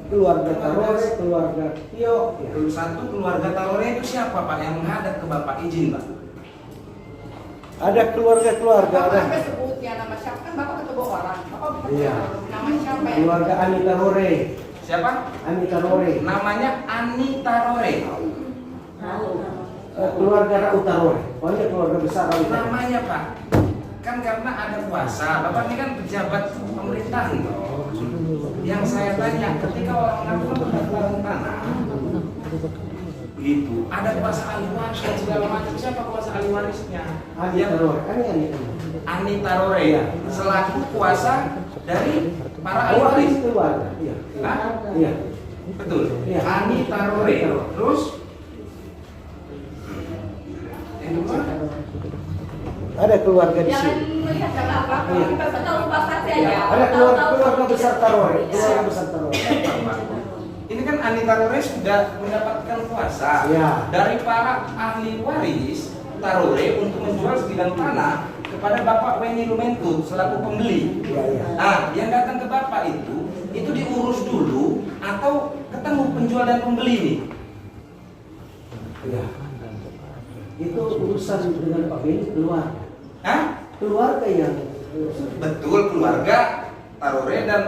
keluarga Tarore, keluarga Tio. Ya. Satu keluarga Tarore itu siapa Pak yang menghadap ke Bapak izin Pak? Ada keluarga-keluarga, Bapak ada sampai sebut ya nama siapa kan Bapak ketemu orang. Bapak bukan Iya. nama siapa ya? keluarga Ani Tarore. Siapa? Ani Tarore. Namanya Ani Tarore. Keluarga Raut Tarore. Pokoknya keluarga besar Raut Tarore. Namanya Pak. Kan karena ada kuasa. Bapak ini kan pejabat pemerintahan toh. Yang saya tanya ketika orang melakukan pendaftaran tanah begitu ada kuasa ahli waris dan segala macam, siapa kuasa ahli warisnya? Ani Tarore. Ani Tarore Iya. selaku kuasa dari para ahli waris. Keluarga. Iya. Hah? Iya. Betul. Iya. Ani Tarore. Terus yang kedua Ada keluarga di Jangan sini. melihat karena apa? Iya. Kita tahu Pak saksi aja. Ada keluarga besar Tarore. Keluarga besar Tarore. ini kan Ani Tarore sudah mendapatkan kuasa Iya. dari para ahli waris Tarore untuk menjual sebidang tanah kepada Bapak Benny Lumentu selaku pembeli. Iya, iya. Nah, yang datang ke Bapak itu diurus dulu atau ketemu penjual dan pembeli nih? Iya. Itu urusan dengan Pak Benny keluarga. Hah? Keluarga yang Betul, keluarga Tarore dan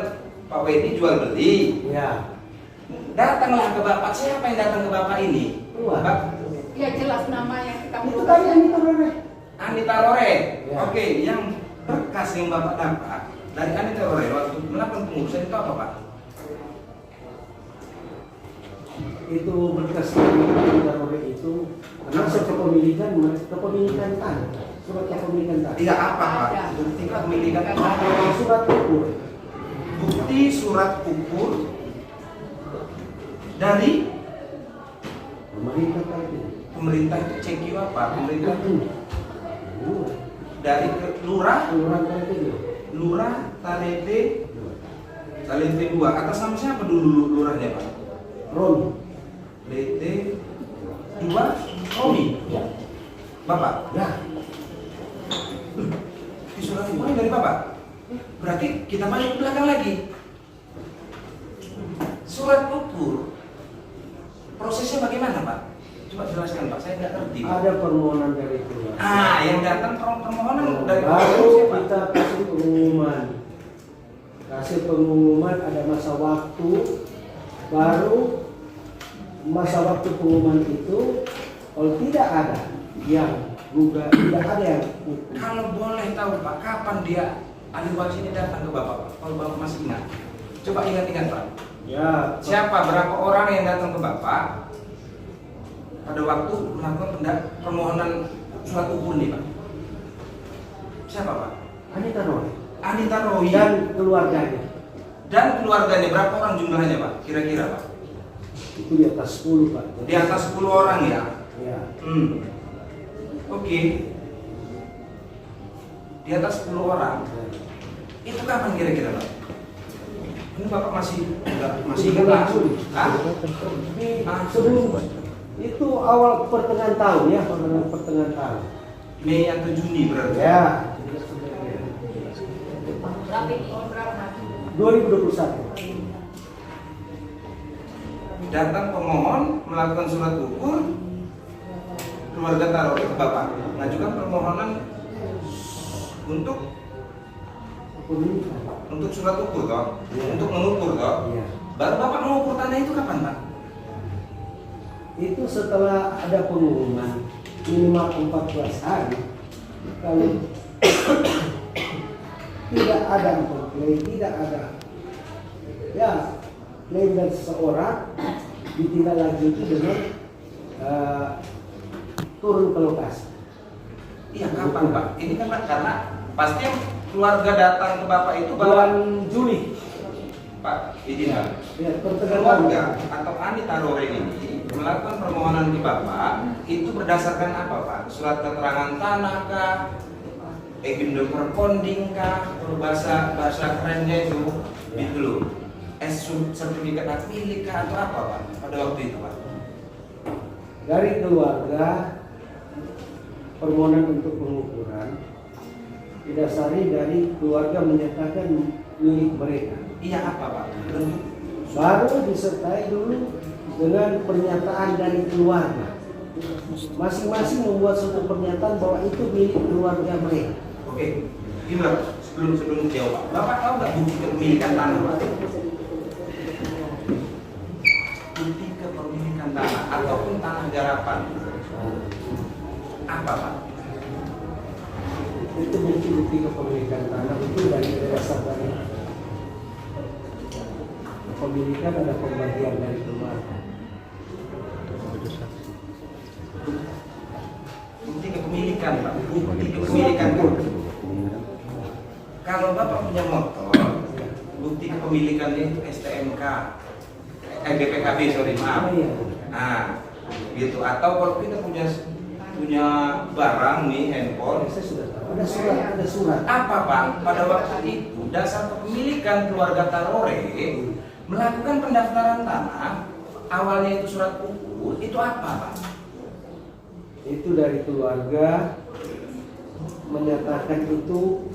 Pak Benny jual beli. ya Datanglah ke Bapak. Siapa yang datang ke Bapak ini? keluarga. Bapak Ya jelas nama yang kita Itu tadi Ani Tarore. Ani Tarore. Ya. Oke, yang berkas yang Bapak dapat dari Ani Tarore waktu melakukan pengurusan itu apa Pak? Itu berkas dari Ani Tarore itu masuk kepemilikan tanah. Surat kepemilikan tanah. Tidak apa Pak? Bukti kepemilikan tanah. Surat ukur. Bukti surat ukur dari Pemerintah tadi. pemerintah itu CQ apa? Pemerintah Itu. dari lurah Kelurahan tadi. Lurah Talete 2. Atas nama siapa dulu lurahnya Pak? Ron. Lete 2 Romi. Ya. Bapak. Ya. Di surat ukurnya dari Bapak. Berarti kita balik ke belakang lagi. Surat ukur prosesnya bagaimana Pak? Coba jelaskan Pak, saya nggak ngerti. Ada permohonan dari keluarga. Yang datang permohonan dari Baru siapa? kita kasih pengumuman. Kasih pengumuman ada masa waktu. Baru masa waktu pengumuman itu kalau tidak ada yang tidak ada yang Kalau boleh tahu Pak, kapan dia ahli waris ini datang ke Bapak Pak? Kalau Bapak masih ingat, coba ingat-ingat Pak. ya Siapa, berapa orang yang datang ke Bapak pada waktu melakukan permohonan surat ukur nih Pak? Siapa Pak? Anita Roy Anita Roy dan keluarganya. dan keluarganya, berapa orang jumlahnya Pak? Kira-kira Pak? Itu di atas 10 Pak. Di atas 10 orang ya? Ya. Oke. Di atas 10 orang. Itu kapan kira-kira Pak? Ini Bapak masih Itu ingat Pak? Juli. Hah? Sebelum itu awal pertengahan tahun ya, pertengahan tahun. Mei atau Juni berarti? Ya. Berapa ini? 2021. Datang pemohon melakukan surat ukur, keluarga taruh ke Bapak mengajukan permohonan untuk surat ukur toh, untuk mengukur toh. Iya. Baru Bapak mengukur tanah itu kapan Pak? Itu setelah ada pengumuman minimal 14 hari. Kalau tidak ada komplain, tidak ada ya klaim dari seseorang, ditindaklanjuti dengan turun ke lokasi. Iya kapan Pak? Ini kan karena pasti keluarga datang ke Bapak itu Bulan Juli. Pak, izin Pak. Ya, Keluarga atau Anita Rore ini melakukan permohonan di Bapak itu berdasarkan apa Pak? Surat keterangan tanah kah? Egindo perponding kah? Kalau bahasa kerennya itu gitu loh. Sertifikat hak milik kah atau apa Pak? Pada waktu itu Pak? Dari keluarga permohonan untuk pengukuran didasari dari keluarga menyatakan milik mereka. Iya apa Pak? Baru disertai dulu dengan pernyataan dari keluarga. Masing-masing membuat suatu pernyataan bahwa itu milik keluarga mereka. Oke, gimana sebelum jawab Pak? Bapak tahu nggak bukti kepemilikan tanah Pak? Bukti kepemilikan tanah ataupun tanah garapan apa Pak? Itu bukti kepemilikan tanah itu dari dasar dari kepemilikan ada pembagian dari keluarga. Bukti kepemilikan Pak, bukti kepemilikan Pak. Kalau Bapak punya motor, bukti kepemilikannya itu STNK, BPKB sorry maaf. Nah, gitu. Atau kalau kita punya barang nih handphone, Saya sudah tahu. Ada surat. apa Pak? Pada waktu itu dasar kepemilikan keluarga Tarore melakukan pendaftaran tanah, awalnya itu surat ukur, itu apa Pak? Itu dari keluarga menyatakan itu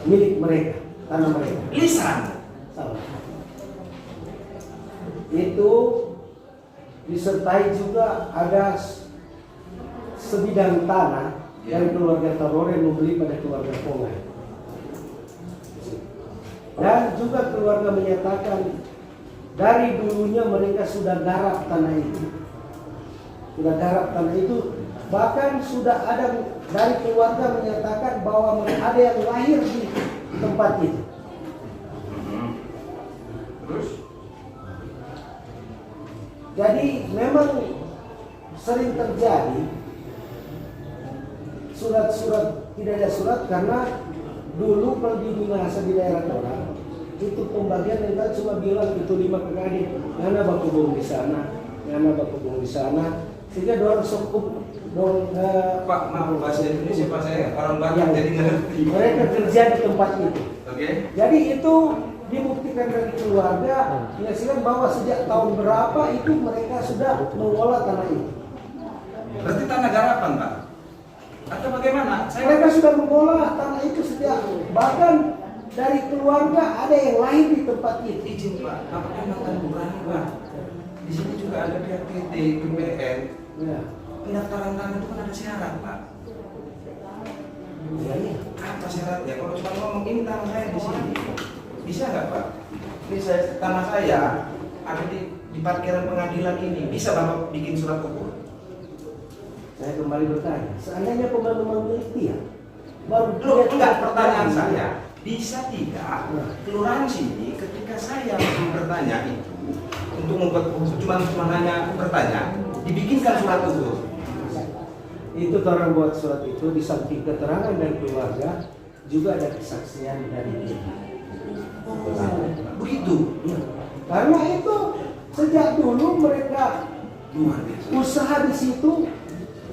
milik mereka, tanah mereka. Lisan. Salah. Itu disertai juga ada sebidang tanah dari keluarga Tarore membeli pada keluarga Pongai. Dan juga keluarga menyatakan dari dulunya mereka sudah garap tanah itu. Sudah garap tanah itu, bahkan sudah ada dari keluarga menyatakan bahwa ada yang lahir di tempat itu. Terus? Jadi memang sering terjadi surat-surat, tidak ada surat karena dulu kalau di Minahasa di daerah orang itu pembagian yang tadi cuma bilang itu 5 kakak karena bakubung di sana, karena bakubung di sana, sehingga dorang cukup Pak, maaf bahasa Indonesia Pak, saya orang Batak jadi nggak ngerti. mereka kerja di tempat itu. Oke. Jadi itu dibuktikan dari keluarga menyatakan bahwa sejak tahun berapa itu mereka sudah mengolah tanah itu. Berarti tanah garapan Pak? Atau bagaimana? Mereka sudah mengolah tanah itu sejak, bahkan dari keluarga ada yang lain di tempat itu. Izin Pak, apakah mantan berani Pak? Di sini juga ada pihak PT, PPN. Ya. Pendaftaran tanah itu kan ada syarat Pak. Ya, ya. Apa syaratnya? Kalau cuma ngomong ini tanah saya di sini, bisa nggak Pak? Ini tanah saya ada di parkiran pengadilan ini, bisa Bapak bikin surat ukur? Saya kembali bertanya, seandainya pembantu memiliki pihak, baru Loh, dia enggak, tahu pertanyaan apa. saya, bisa tidak kelurahan sini ketika saya bertanya itu untuk membuat cuma hanya bertanya, dibikinkan surat khusus? Itu orang buat surat itu di samping keterangan dari keluarga juga ada kesaksian dari dia. Begitu. Ya. Karena itu sejak dulu mereka Luar biasa. usaha di situ,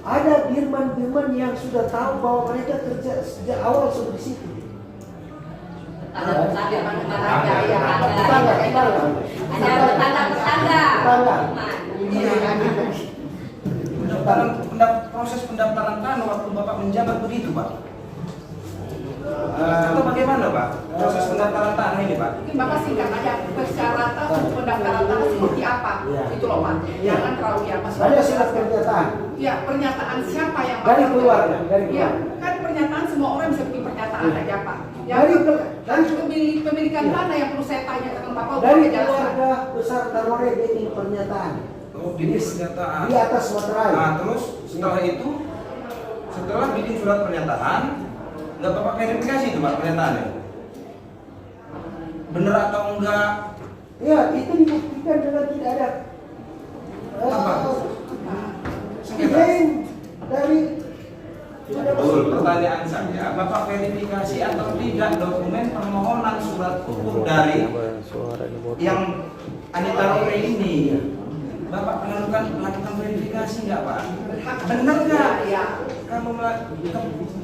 ada birman-birman yang sudah tahu bahwa mereka kerja sejak awal sudah di situ. Ada tetangga, ya ada. Tetangga. Ada tetangga. Iya. Proses pendaftaran tanah waktu Bapak menjabat begitu, Pak? Atau bagaimana, Pak? Proses pendaftaran tanah ini, Pak? Mungkin Bapak singkat aja persyaratan untuk pendaftaran tanah seperti apa? Iya. Itu loh Pak. Iya. Jangan terlalu ya Mas. Ada surat pernyataan Ya, pernyataan siapa yang dari Bapak- keluarga, dari Iya, keluarga. kan pernyataan semua orang bisa bikin pernyataan Iya. aja Pak. Dari Pemilikan Iya. tanah yang perlu saya tanyakan Bapak. dari Bapak jelaskan. keluarga besar Tarore bikin pernyataan Oh, bikin pernyataan. di atas materai. Nah, terus setelah itu, setelah bikin surat pernyataan, nggak Bapak verifikasi itu, Pak, pernyataannya? Bener atau enggak? Ya, itu dibuktikan dengan tidak ada Apa? klaim dari Betul, pertanyaan saya, Bapak verifikasi atau tidak dokumen permohonan surat hukum dari yang Anita Rore ini? Bapak melakukan verifikasi nggak, Pak? Benar nggak? Ya. Kamu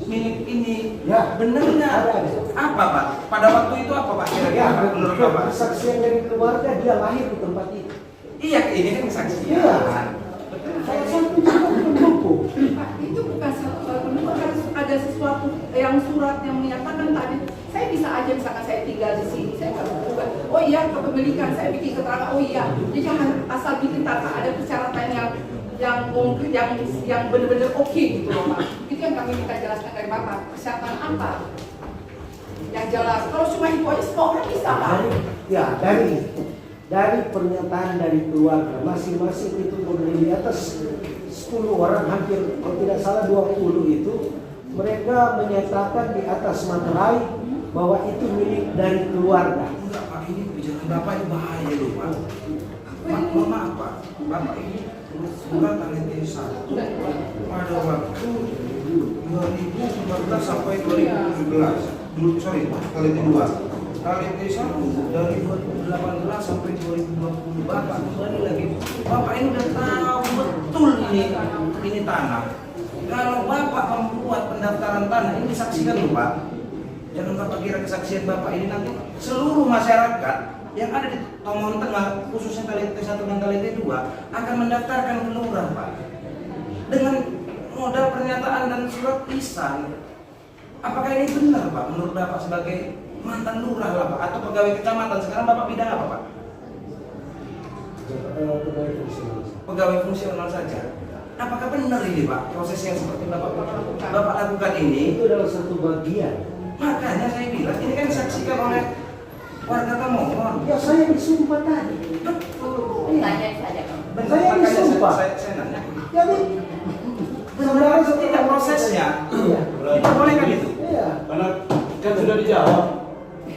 milik ini, Ya. benar nggak? Ada. Apa, Pak? Pada waktu itu apa, Pak? Kira-kira Ya, menurut Bapak? kesaksian dari keluarga dia lahir di tempat itu. Iya, ini kan kesaksian. Iya. Salah satu juga pendukung. Pak, itu bukan satu pendukung, harus ada sesuatu yang surat yang menyatakan tadi. Saya bisa aja misalkan saya tinggal di sini, saya nggak bukan. Oh iya, kepemilikan saya bikin keterangan. Oh iya, jadi asal bikin tanpa ada persyaratan yang konkret, yang benar-benar oke gitu loh Pak. Itu yang kami minta jelaskan dari Bapak. Persyaratan apa? Yang jelas. Kalau cuma itu aja semua orang bisa Pak. Dari pernyataan dari keluarga masing-masing itu berdiri di atas 10 orang, hampir kalau tidak salah 20 itu, mereka menyatakan di atas materai bahwa itu milik dari keluarga. Enggak, Pak, ini kebijakan Bapak ini bahaya loh, Pak. Maaf, Pak. Bapak ini surat Talente 1 pada waktu 2014 sampai 2017. Sorry, Talente 2. Talente 1 dari 2018 sampai 2020. Bapak kembali lagi. Bapak ini udah tahu betul ini tanah. Kalau Bapak membuat pendaftaran tanah ini disaksikan loh, Pak. Jangan Bapak kira kesaksian Bapak ini nanti seluruh masyarakat yang ada di Tomon Tengah, khususnya Talente 1 dan Talente 2 akan mendaftarkan ke lurah, Pak. Dengan modal pernyataan dan surat lisan. Apakah ini benar, Pak? Menurut Bapak sebagai mantan lurah lah, Pak, atau pegawai kecamatan, sekarang Bapak bidang apa, Pak? Pegawai fungsional saja. Apakah benar ini, Pak, proses yang seperti Bapak lakukan ini? Itu adalah satu bagian. Makanya saya bilang, ini kan disaksikan oleh warga Tamongon. Ya, saya disumpah tadi. Betul. Tanya saja. Saya disumpah. Saya nanya. Jadi Benar atau tidak prosesnya? Iya. Diperbolehkan itu? Iya. Karena kan sudah dijawab.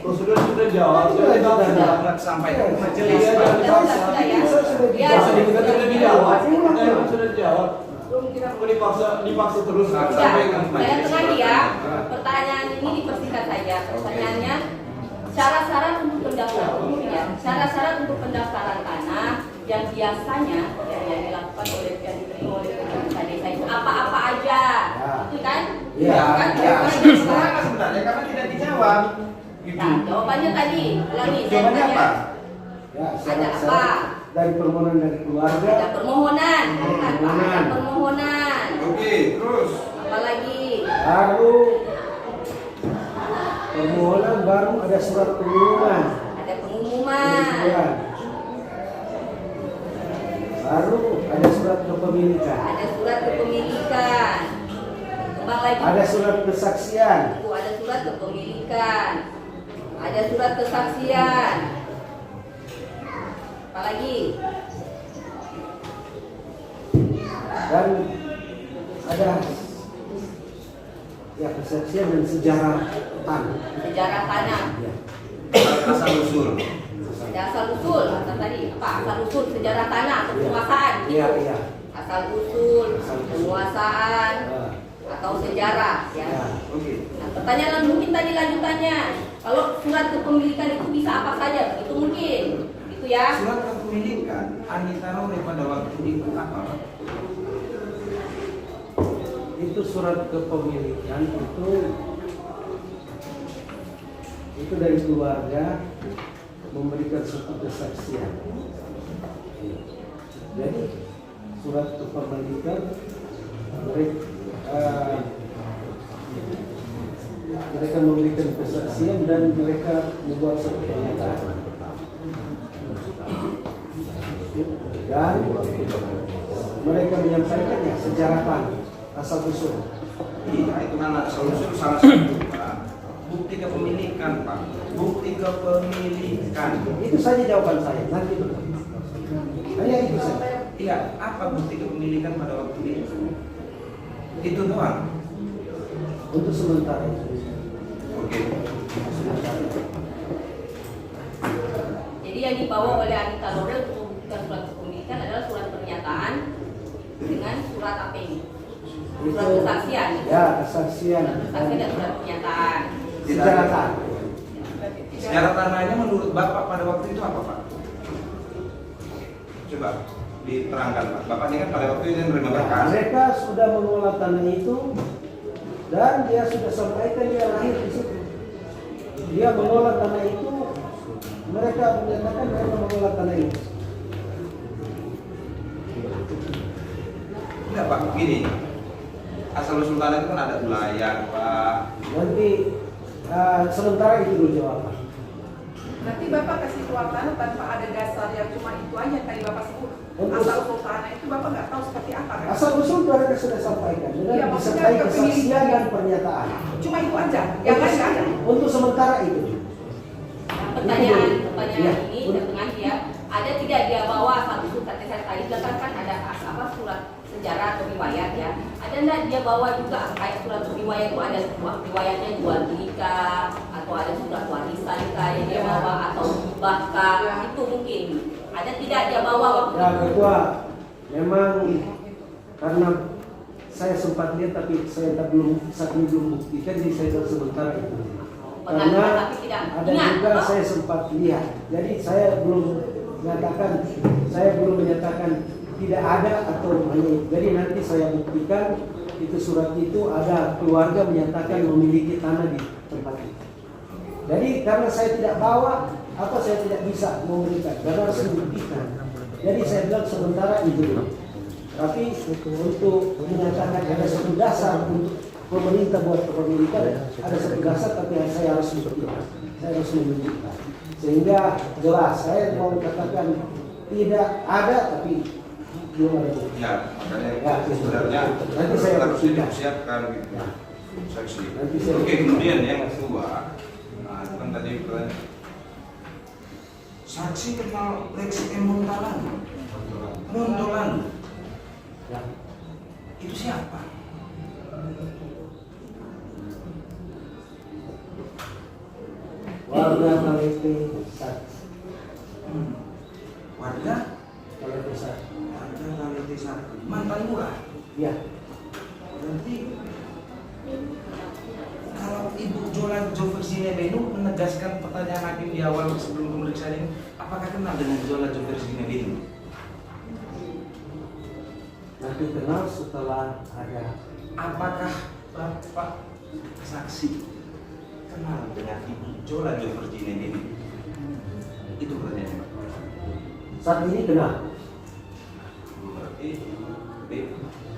Prosedur sudah dijawab. Sudah dijawab. Nggak sampai ke majelis, Iya, Pak. Sudah ya. Sudah Ya. Kita sudah dijawab. Iya. Sudah dijawab. Mau dipaksa terus. Sudah. Sampaikan ke Saya majelis. tengah ya. Pertanyaan ini dipersingkat saja. Pertanyaannya, syarat-syarat untuk pendaftaran ya, syarat-syarat untuk pendaftaran tanah yang biasanya yang dilakukan oleh yang diterima oleh pemerintah desa itu apa-apa aja, itu kan? Iya. Kan? Ya, sebenarnya karena tidak dijawab. Gitu. Nah, jawabannya tadi, ulangi. Saya Jawabannya tanya. apa? Ya, Ada syarat-syarat apa? dari permohonan dari keluarga. Ada permohonan, bukan Pak? Ada Permohonan. permohonan. Oke, terus. Apa lagi? Baru permohonan, baru ada surat pengumuman. Ada pengumuman. Iya. Baru ada surat kepemilikan. Ada surat kepemilikan. Kembang lagi. Ada surat kesaksian. Ada surat kepemilikan. Ada surat kesaksian. Apa lagi? Dan ada ya kesaksian dan sejarah tanah. Sejarah tanah. Ya. Asal usul. Ada asal usul, asal tadi apa? Asal usul sejarah tanah atau penguasaan. Iya, iya. Asal usul, penguasaan atau sejarah ya. Ya. Oke. Nah, pertanyaan mungkin tadi lanjutannya, kalau surat kepemilikan itu bisa apa saja? Itu mungkin, itu ya. Surat kepemilikan Anita Rore pada waktu itu apa, Pak? Itu surat kepemilikan itu dari keluarga memberikan suatu kesaksian. Jadi surat kepemilikan mereka memberikan kesaksian dan mereka membuat suatu pernyataan. Dan mereka menyampaikannya secara asal usul. Iya, itu kan asal usul salah satu, Pak. Bukti kepemilikan, Pak. Bukti kepemilikan. Itu saja jawaban saya. Nanti dulu. Hanya itu saja. Iya, apa bukti kepemilikan pada waktu itu? Itu doang. Untuk sementara itu. Oke. Jadi yang dibawa oleh Anita Rore untuk membuktikan surat kepemilikan adalah surat pernyataan dengan surat apa ini? Surat kesaksian. Ya, kesaksian. Kesaksian dan surat pernyataan. Sejarah tanah. Sejarah tanahnya menurut Bapak pada waktu itu apa, Pak? Coba diterangkan, Pak. Bapak ini kan pada waktu itu menerima berkas. Mereka sudah mengolah tanah itu dan dia sudah sampaikan dia lahir di situ. Dia mengolah tanah itu, mereka menyatakan mereka mengolah tanah itu. Enggak, Pak, gini. Asal usul tanah itu kan ada wilayah, Pak. Nanti sementara itu dulu jawaban. Nanti Bapak kasih keluar tanah tanpa ada dasar yang cuma itu aja yang tadi Bapak sebut. Asal usul tanah itu Bapak nggak tahu seperti apa kan? Asal usul mereka sudah sampaikan dengan Ya, disertai maksudnya kesaksian dan pernyataan. Cuma itu aja, yang lain nggak ada. Untuk sementara itu. Pertanyaan Ya. ini dengan dia ada tidak dia bawa asal usul tadi saya tadi katakan kan ada apa surat sejarah atau riwayat ya. Ada enggak dia bawa juga kayak surat riwayat itu ada riwayatnya jual beli kah atau ada surat warisan kah yang dia bawa atau hibah kah itu mungkin ada tidak dia bawa waktu Ya, itu. Ketua, memang karena saya sempat lihat tapi saya saat ini belum buktikan, jadi saya tahu sementara itu. Karena Tapi tidak ada ingat, juga atau? saya sempat lihat, jadi saya belum menyatakan tidak ada atau hanya. Jadi nanti saya buktikan itu surat itu ada keluarga menyatakan memiliki tanah di tempat itu. Jadi karena saya tidak bawa, saya tidak bisa memberikan, karena harus dibuktikan. Jadi saya bilang sementara itu. Tapi untuk menyatakan ada satu dasar untuk pemerintah buat kepemilikan, ada satu dasar, tapi saya harus buktikan, saya harus menunjukkan. Sehingga jelas saya mau katakan tidak ada, tapi belum ada bukti. Ya, makanya Ya, sebenarnya nanti saya harus buktikan. dipersiapkan gitu. Ya. Saksi. Nanti saya Oke, buktikan. kemudian yang kedua, nah itu kan tadi pertanyaan. Saksi kenal Lex M. Montolan. Ya. Itu siapa? Warga Kalete Satu. Warga Kalete Satu. Warga Kalete Satu. Mantan lurah. Ya. Berarti kalau Ibu Jola Joversine Benu menegaskan pertanyaan hakim di awal sebelum pemeriksaan ini, apakah kenal dengan Jola Joversine Benu? Nanti kenal setelah ada. Apakah Bapak saksi kenal dengan Ibu Jola Joversine Benu? Itu pertanyaannya, Pak. Saat ini kenal. Berarti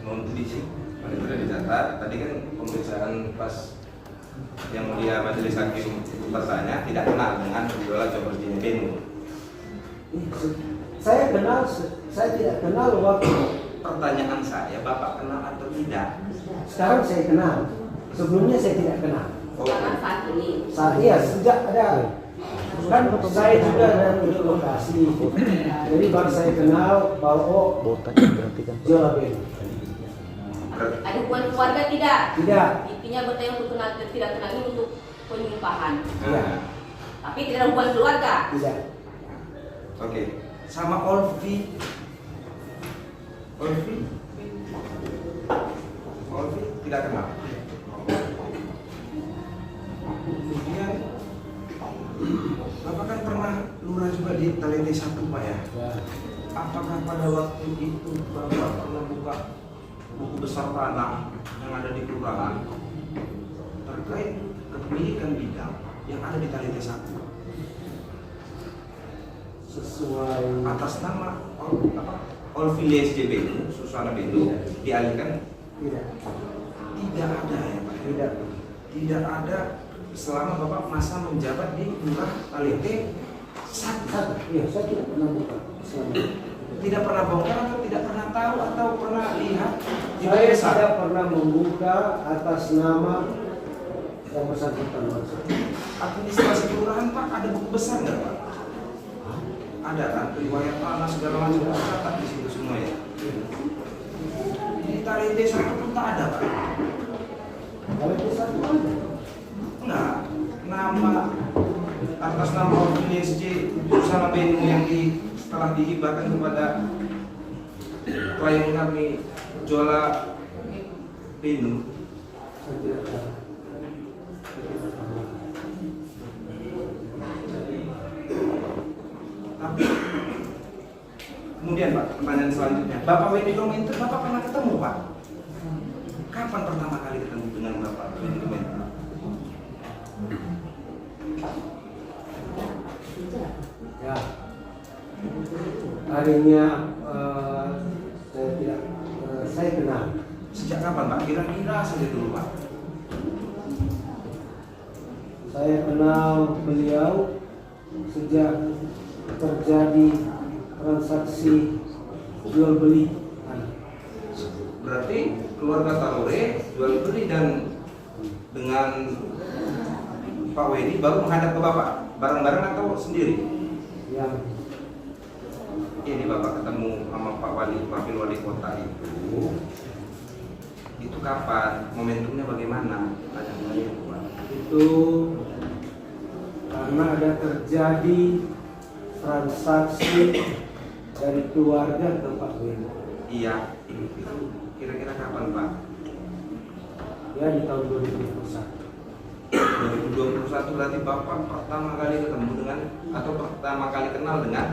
non disik. Paling sudah dicatat. Tadi kan pemeriksaan pas yang mulia majelis hakim bertanya tidak kenal dengan Jola Joversine Benu. Saya kenal, saya tidak kenal waktu. Pertanyaan saya, Bapak kenal atau tidak? Sekarang saya kenal. Sebelumnya saya tidak kenal. Sekarang saat ini Iya, sejak ada. Kan saya juga dari lokasi. Jadi baru saya kenal bahwa Jola Benu. Ada hubungan keluarga tidak? Tidak. Intinya bertanya untuk tidak kenal ini untuk penyumpahan. Iya. Tapi tidak ada hubungan keluarga. Tidak. Oke. Sama Olvi tidak kenal. Kemudian Bapak kan pernah lurah juga di Talente 1 Pak ya? Ya. Apakah pada waktu itu Bapak pernah buka buku besar tanah yang ada di kelurahan terkait kepemilikan bidang yang ada di Talente 1 Sesuai atas nama Olvi SJB Susana Bendo dialihkan? tidak. Tidak ada ya Pak? Tidak. Tidak ada selama Bapak masa menjabat di Lurah Talente 1. Iya, saya tidak pernah buka selama ini. Tidak pernah bongkar atau tidak pernah tahu atau pernah lihat di Saya desa? tidak pernah membuka atas nama yang bersangkutan. Administrasi kelurahan Pak ada buku besar nggak Pak? Ada kan riwayat tanah segala macam tercatat di situ semua ya. Di Talente 1 pun tak ada Pak. Kalau itu satu ada. Enggak, nama atas nama OSJ Susana Bendo yang telah dihibahkan kepada klien kami Jola Bendo. Saya tidak tahu. Tapi kemudian Pak, pertanyaan selanjutnya, Bapak Wendy Lomentur, Bapak pernah ketemu Pak? Kapan pertama kali ketemu dengan Bapak Wendy Lomentur? Ya. Harinya saya kenal. Sejak kapan Pak? Kira-kira saja dulu Pak. Saya kenal beliau sejak terjadi transaksi jual beli. Berarti keluarga Talore jual beli dan dengan Pak Wendy baru menghadap ke Bapak bareng-bareng atau sendiri? Yang Ini Bapak ketemu sama Pak Wakil Wali Kota itu kapan? Momentumnya bagaimana? Tanya-tanya Pak. itu karena ada terjadi transaksi dari keluarga ke Pak Wendy. Iya, itu kira-kira kapan Pak? Ya di tahun 2021. 2021 berarti Bapak pertama kali ketemu dengan atau pertama kali kenal dengan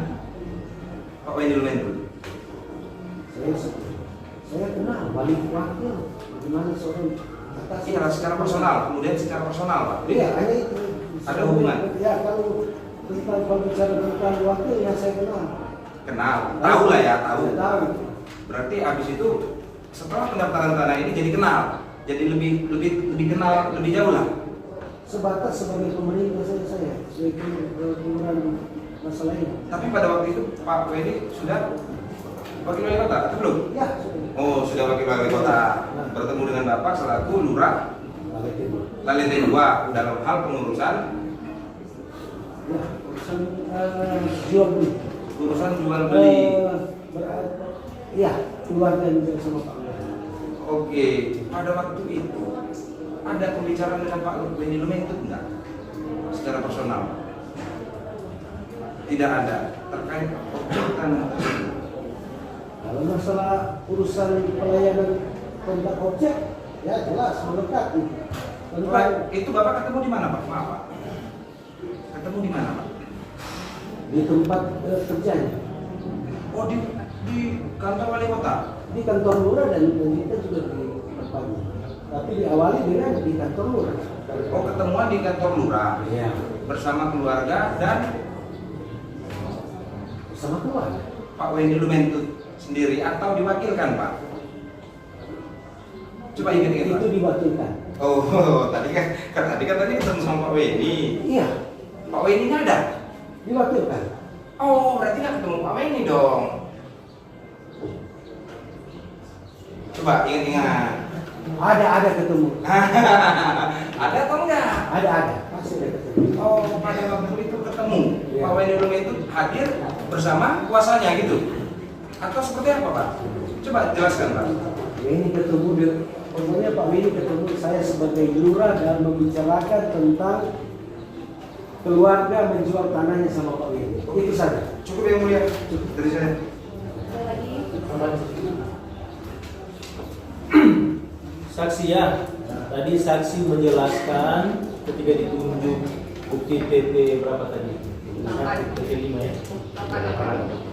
Pak Wendy Lomentur? Saya kenal Wali Wakil. Bagaimana seorang atas? Iya, secara personal, kemudian secara personal Pak. Iya, hanya itu. Ada hubungan? Ya, kalau bicara tentang wakil yang saya kenal. Kenal, tahu lah ya, tahu. Ya, tahu. Berarti habis itu setelah pendaftaran tanah ini jadi kenal, jadi lebih kenal lebih jauh lah. Sebatas sebagai pemerintah saya sebagai kelurahan masalah ini. Tapi pada waktu itu Pak Wendy sudah wakil wali kota atau belum? Ya, sudah. Oh, sudah wakil wali kota. Bertemu dengan Bapak selaku lurah Talente 2 dalam hal pengurusan Ya, urusan jual beli. urusan jual beli. Iya, keluarga juga sama Pak Wendy. Oke, pada waktu itu ada pembicaraan dengan Pak Wendy Lomentur enggak? Secara personal? Tidak ada terkait objek tanah tersebut. Kalau masalah urusan pelayanan kontak objek, ya jelas melekat itu. Pak, itu Bapak ketemu di mana Pak? Maaf Pak. Ketemu di mana Pak? Di tempat kerjanya, Oh di kantor wali kota. di kantor lurah dan kita juga di tempatnya. Tapi diawali dengan di kantor lurah. Oh, ketemuan di kantor lurah. Iya. Bersama keluarga dan Sama keluarga. Pak Wendy Lomentur sendiri atau diwakilkan Pak? Coba ingat-ingat Pak. Itu diwakilkan. Oh, tadi katanya ketemu sama Pak Wendy. Iya, Pak Wendy nggak ada? diwakilkan. Oh, berarti nggak ketemu Pak Wendy dong. Coba ingat-ingat. Ada ketemu. Ada atau enggak? Ada. Pasti ada ketemu. Oh, pada waktu itu ketemu Iya. Pak Wendy Lomentur hadir bersama kuasanya gitu? Atau seperti apa Pak? Coba jelaskan Pak. Ini pokoknya Pak Willy ketemu saya sebagai lurah dan membicarakan tentang keluarga menjual tanahnya sama Pak Willy. Itu saja. Cukup yang mulia, cukup dari saya. Saksi ya, tadi saksi menjelaskan ketika ditunjuk bukti PP berapa tadi? PP 5 ya?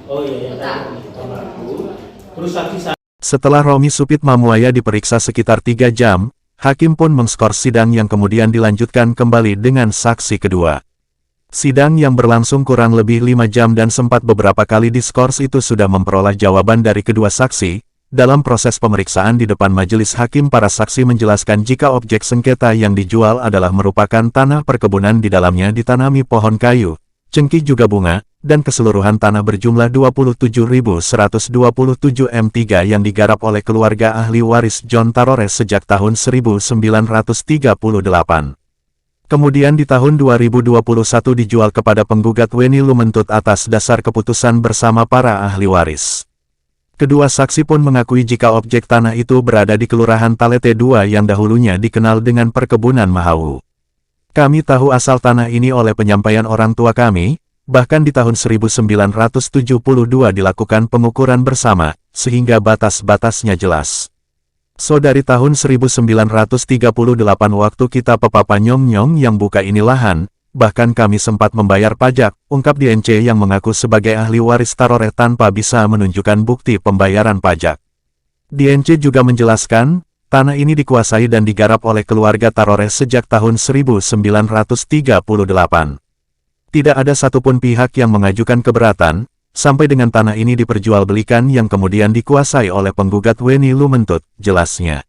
Oh iya, yang tadi terus saksi. Setelah Romi Supit Mamuaya diperiksa sekitar 3 jam, hakim pun mengskor sidang yang kemudian dilanjutkan kembali dengan saksi kedua. Sidang yang berlangsung kurang lebih 5 jam dan sempat beberapa kali diskors itu sudah memperoleh jawaban dari kedua saksi. Dalam proses pemeriksaan di depan majelis hakim, para saksi menjelaskan jika objek sengketa yang dijual adalah merupakan tanah perkebunan di dalamnya ditanami pohon kayu, cengkih juga bunga, dan keseluruhan tanah berjumlah 27.127 M3 yang digarap oleh keluarga ahli waris John Tarores sejak tahun 1938. Kemudian di tahun 2021 dijual kepada penggugat Weni Lumentut atas dasar keputusan bersama para ahli waris. Kedua saksi pun mengakui jika objek tanah itu berada di Kelurahan Talete 2 yang dahulunya dikenal dengan Perkebunan Mahawu. Kami tahu asal tanah ini oleh penyampaian orang tua kami, bahkan di tahun 1972 dilakukan pengukuran bersama, sehingga batas-batasnya jelas. So dari tahun 1938 waktu kita Pepapa Nyong-Nyong yang buka ini lahan, bahkan kami sempat membayar pajak, ungkap DNC yang mengaku sebagai ahli waris Tarores tanpa bisa menunjukkan bukti pembayaran pajak. DNC juga menjelaskan, tanah ini dikuasai dan digarap oleh keluarga Tarores sejak tahun 1938. Tidak ada satupun pihak yang mengajukan keberatan, sampai dengan tanah ini diperjualbelikan yang kemudian dikuasai oleh penggugat Weni Lumentut, jelasnya.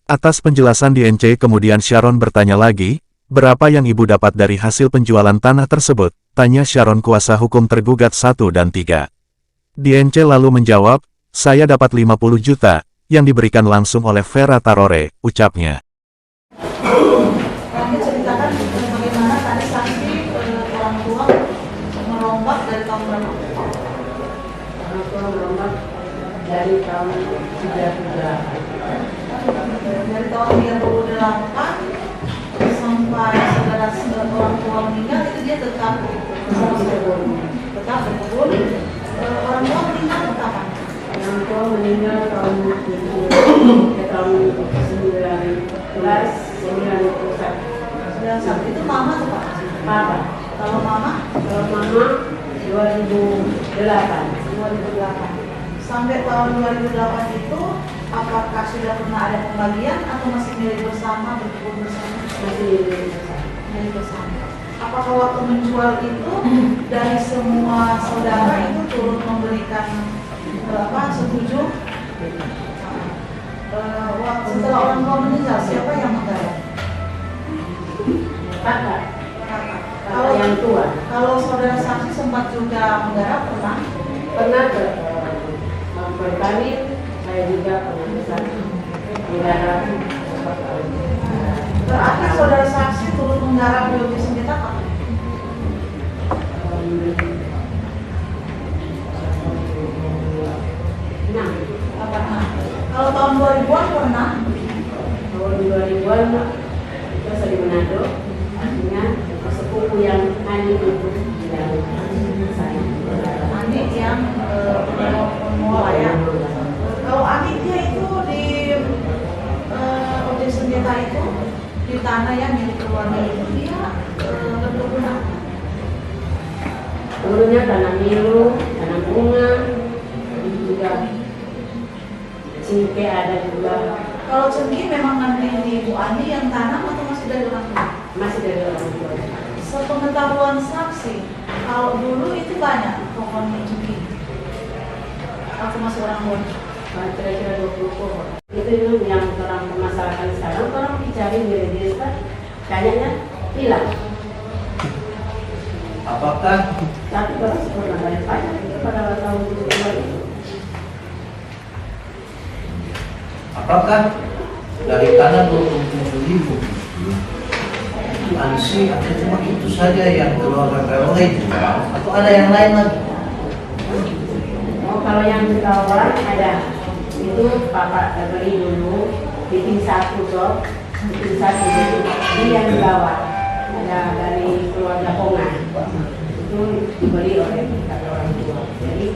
Atas penjelasan DNC kemudian Sharon bertanya lagi, berapa yang ibu dapat dari hasil penjualan tanah tersebut? Tanya Sharon kuasa hukum tergugat 1 dan 3. DNC lalu menjawab, saya dapat 50 juta, yang diberikan langsung oleh Vera Tarore, ucapnya. Kami ceritakan bagaimana tadi saksi orang tua merombak dari tahun berapa? Orang tua merombak dari tahun 38. Dari tahun 38 sampai saudara orang tua meninggal itu dia tetap berkebun. Orang tua meninggal kapan? Orang tua meninggal tahun 1991. Itu mama tuh Pak? Papa. Kalau mama? Kalau mama 2008. Sampai tahun 2008 itu apakah sudah pernah ada pembagian atau masih milik bersama, berkebun bersama? Masih Milik bersama. Apakah waktu menjual itu dari semua saudara itu turut memberikan setuju? Setelah orang tua meninggal, siapa yang menggarap? Kakak. Yang tua. Kalau saudara saksi sempat juga menggarap, pernah? Pernah berkali, saya juga pernah besar. Menggarap. Berarti saudara saksi turut menggarap di objek sengketa apa? Nah, Kalau tahun 2000-an pernah? tahun 2000-an kita di Manado, artinya sepupu yang Ani itu yang saya. Ani yang pengelola ya. Kalau Aniknya itu di objek sengketa itu di tanah yang milik keluarga itu dia berkebun apa? Dulunya tanam milu, tanam bunga, juga cengkeh ada juga. Kalau cengkeh memang nanti di Bu Ani yang tanam atau masih dari orang tua? Masih dari orang tua. Sepengetahuan saksi, kalau dulu itu banyak pohon cengkeh. Aku masih orang tua. Kira-kira 20 pohon. Itu dulu yang orang permasalahkan sekarang, orang dicari di desa, kayaknya hilang. Apakah Tapi orang pernah bayar pajak itu pada tahun 72 itu. apakah dari tanah 27.000 itu ansih atau cuma itu saja yang keluarga Tarores jual atau ada yang lain lagi? Oh, kalau yang di bawah ada Itu Bapak beli dulu bikin satu toh, bikin satu jadi dia yang dibawa ada dari keluarga Pongan itu dibeli oleh orang tua. Jadi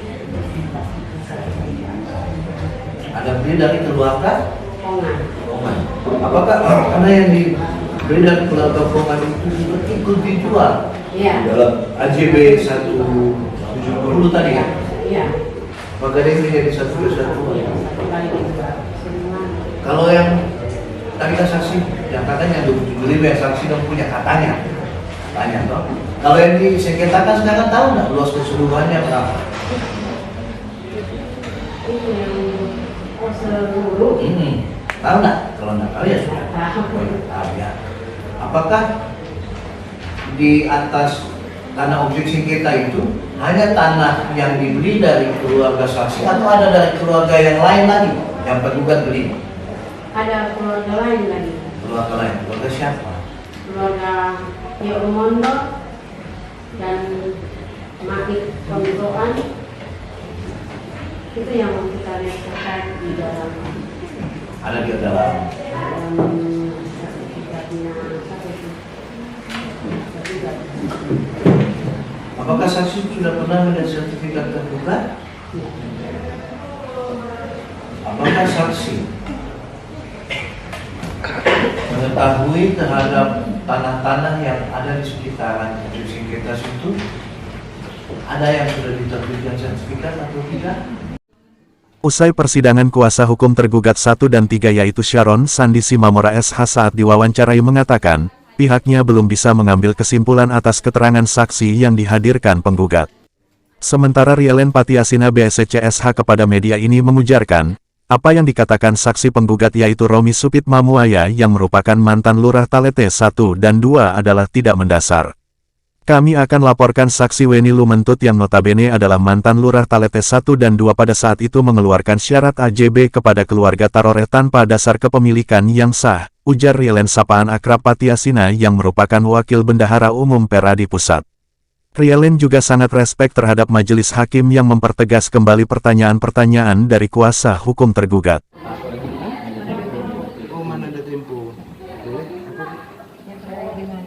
ada beli dari keluarga Pongan. Pongan. Apakah karena yang dibeli dari keluarga Pongan itu juga ikut dijual? Iya. Dalam AJB 170 tadi ya? Iya. Maka dia menjadi 121. Satu kali dijual semua. Kalau yang tadi kan saksi yang katanya 27.000 yang saksi dong punya katanya toh. Kalau yang disengketakan sekarang tahu nggak luas keseluruhannya berapa? Itu yang seluruh. Tahu nggak? Kalau nggak tahu ya sudah. Tahu ya. Apakah di atas tanah objek sengketa itu hanya tanah yang dibeli dari keluarga saksi atau ada dari keluarga yang lain lagi yang penggugat beli? Ada keluarga lain lagi. Keluarga lain, keluarga siapa? Keluarga Tio Rumondo dan Mahit Pemitoan. Itu yang kita lihat terkait di dalam. Ada di dalam. Sertifikatnya satu itu. Apakah saksi sudah pernah melihat sertifikat tergugat? Apakah saksi mengetahui terhadap tanah-tanah yang ada di sekitaran objek sengketa itu ada yang sudah diterbitkan sertifikat atau tidak? Usai persidangan, kuasa hukum tergugat 1 dan 3 yaitu Sharon Sandi Simamora SH saat diwawancarai mengatakan, pihaknya belum bisa mengambil kesimpulan atas keterangan saksi yang dihadirkan penggugat. Sementara Rielen Patiasina BSC SH kepada media ini mengujarkan, apa yang dikatakan saksi penggugat yaitu Romi Supit Mamuaya yang merupakan mantan Lurah Talete 1 dan 2 adalah tidak mendasar. Kami akan laporkan saksi Weni Lumentut yang notabene adalah mantan Lurah Talete 1 dan 2 pada saat itu mengeluarkan syarat AJB kepada keluarga Tarore tanpa dasar kepemilikan yang sah, ujar Rielen sapaan akrab Patiasina yang merupakan wakil bendahara umum Peradi Pusat. Rielen juga sangat respek terhadap majelis hakim yang mempertegas kembali pertanyaan-pertanyaan dari kuasa hukum tergugat. Oh, mana ada tempo? Dengan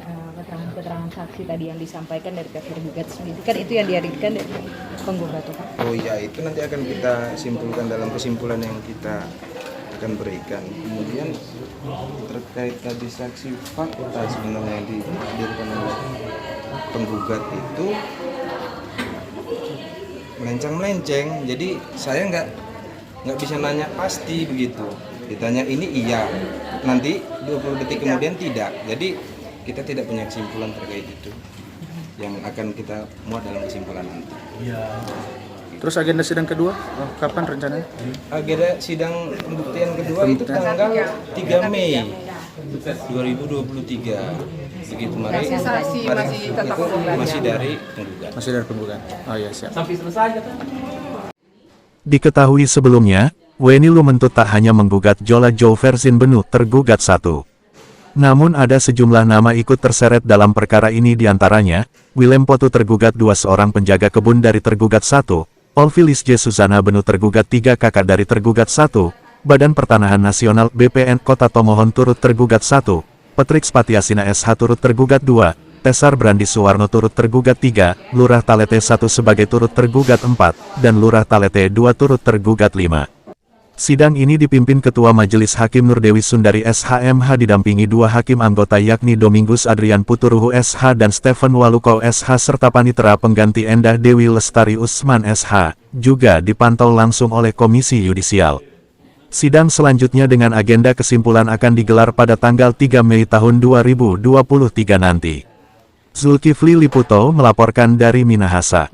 keterangan saksi tadi yang disampaikan dari pihak tergugat sendiri, kan itu yang dihadirkan dari penggugat. Oh iya, itu nanti akan kita simpulkan dalam kesimpulan yang kita akan berikan. Kemudian terkait tadi saksi fakta sebenarnya yang dihadirkan oleh penggugat itu melenceng-melenceng, jadi saya nggak bisa nanya pasti begitu. Ditanya ini iya, nanti 20 detik kemudian tidak. Jadi kita tidak punya kesimpulan terkait itu yang akan kita muat dalam kesimpulan nanti. Terus agenda sidang kedua, kapan rencananya? Agenda sidang pembuktian kedua itu tanggal 3 Mei 2023. Begitu mari masih dari penggugat. Masih dari penggugat. Oh iya, siap. Sampai selesai kata. Diketahui sebelumnya, Weni Lumentut tak hanya menggugat Jola Joe Verzin Benu tergugat 1. Namun ada sejumlah nama ikut terseret dalam perkara ini diantaranya, Willem Potu tergugat 2 seorang penjaga kebun dari tergugat 1, Olvilis J. Suzana Benu tergugat 3 kakak dari tergugat 1, Badan Pertanahan Nasional BPN Kota Tomohon turut tergugat 1, Petrix Patiasina SH turut tergugat 2, Tesar Brandi Suwarno turut tergugat 3, Lurah Talete 1 sebagai turut tergugat 4, dan Lurah Talete 2 turut tergugat 5. Sidang ini dipimpin Ketua Majelis Hakim Nurdewi Sundari SHMH didampingi 2 hakim anggota yakni Domingus Adrian Puturuhu SH dan Stephen Waluko SH serta panitera pengganti Endah Dewi Lestari Usman SH, juga dipantau langsung oleh Komisi Yudisial. Sidang selanjutnya dengan agenda kesimpulan akan digelar pada tanggal 3 Mei tahun 2023 nanti. Zulkifli Liputo melaporkan dari Minahasa.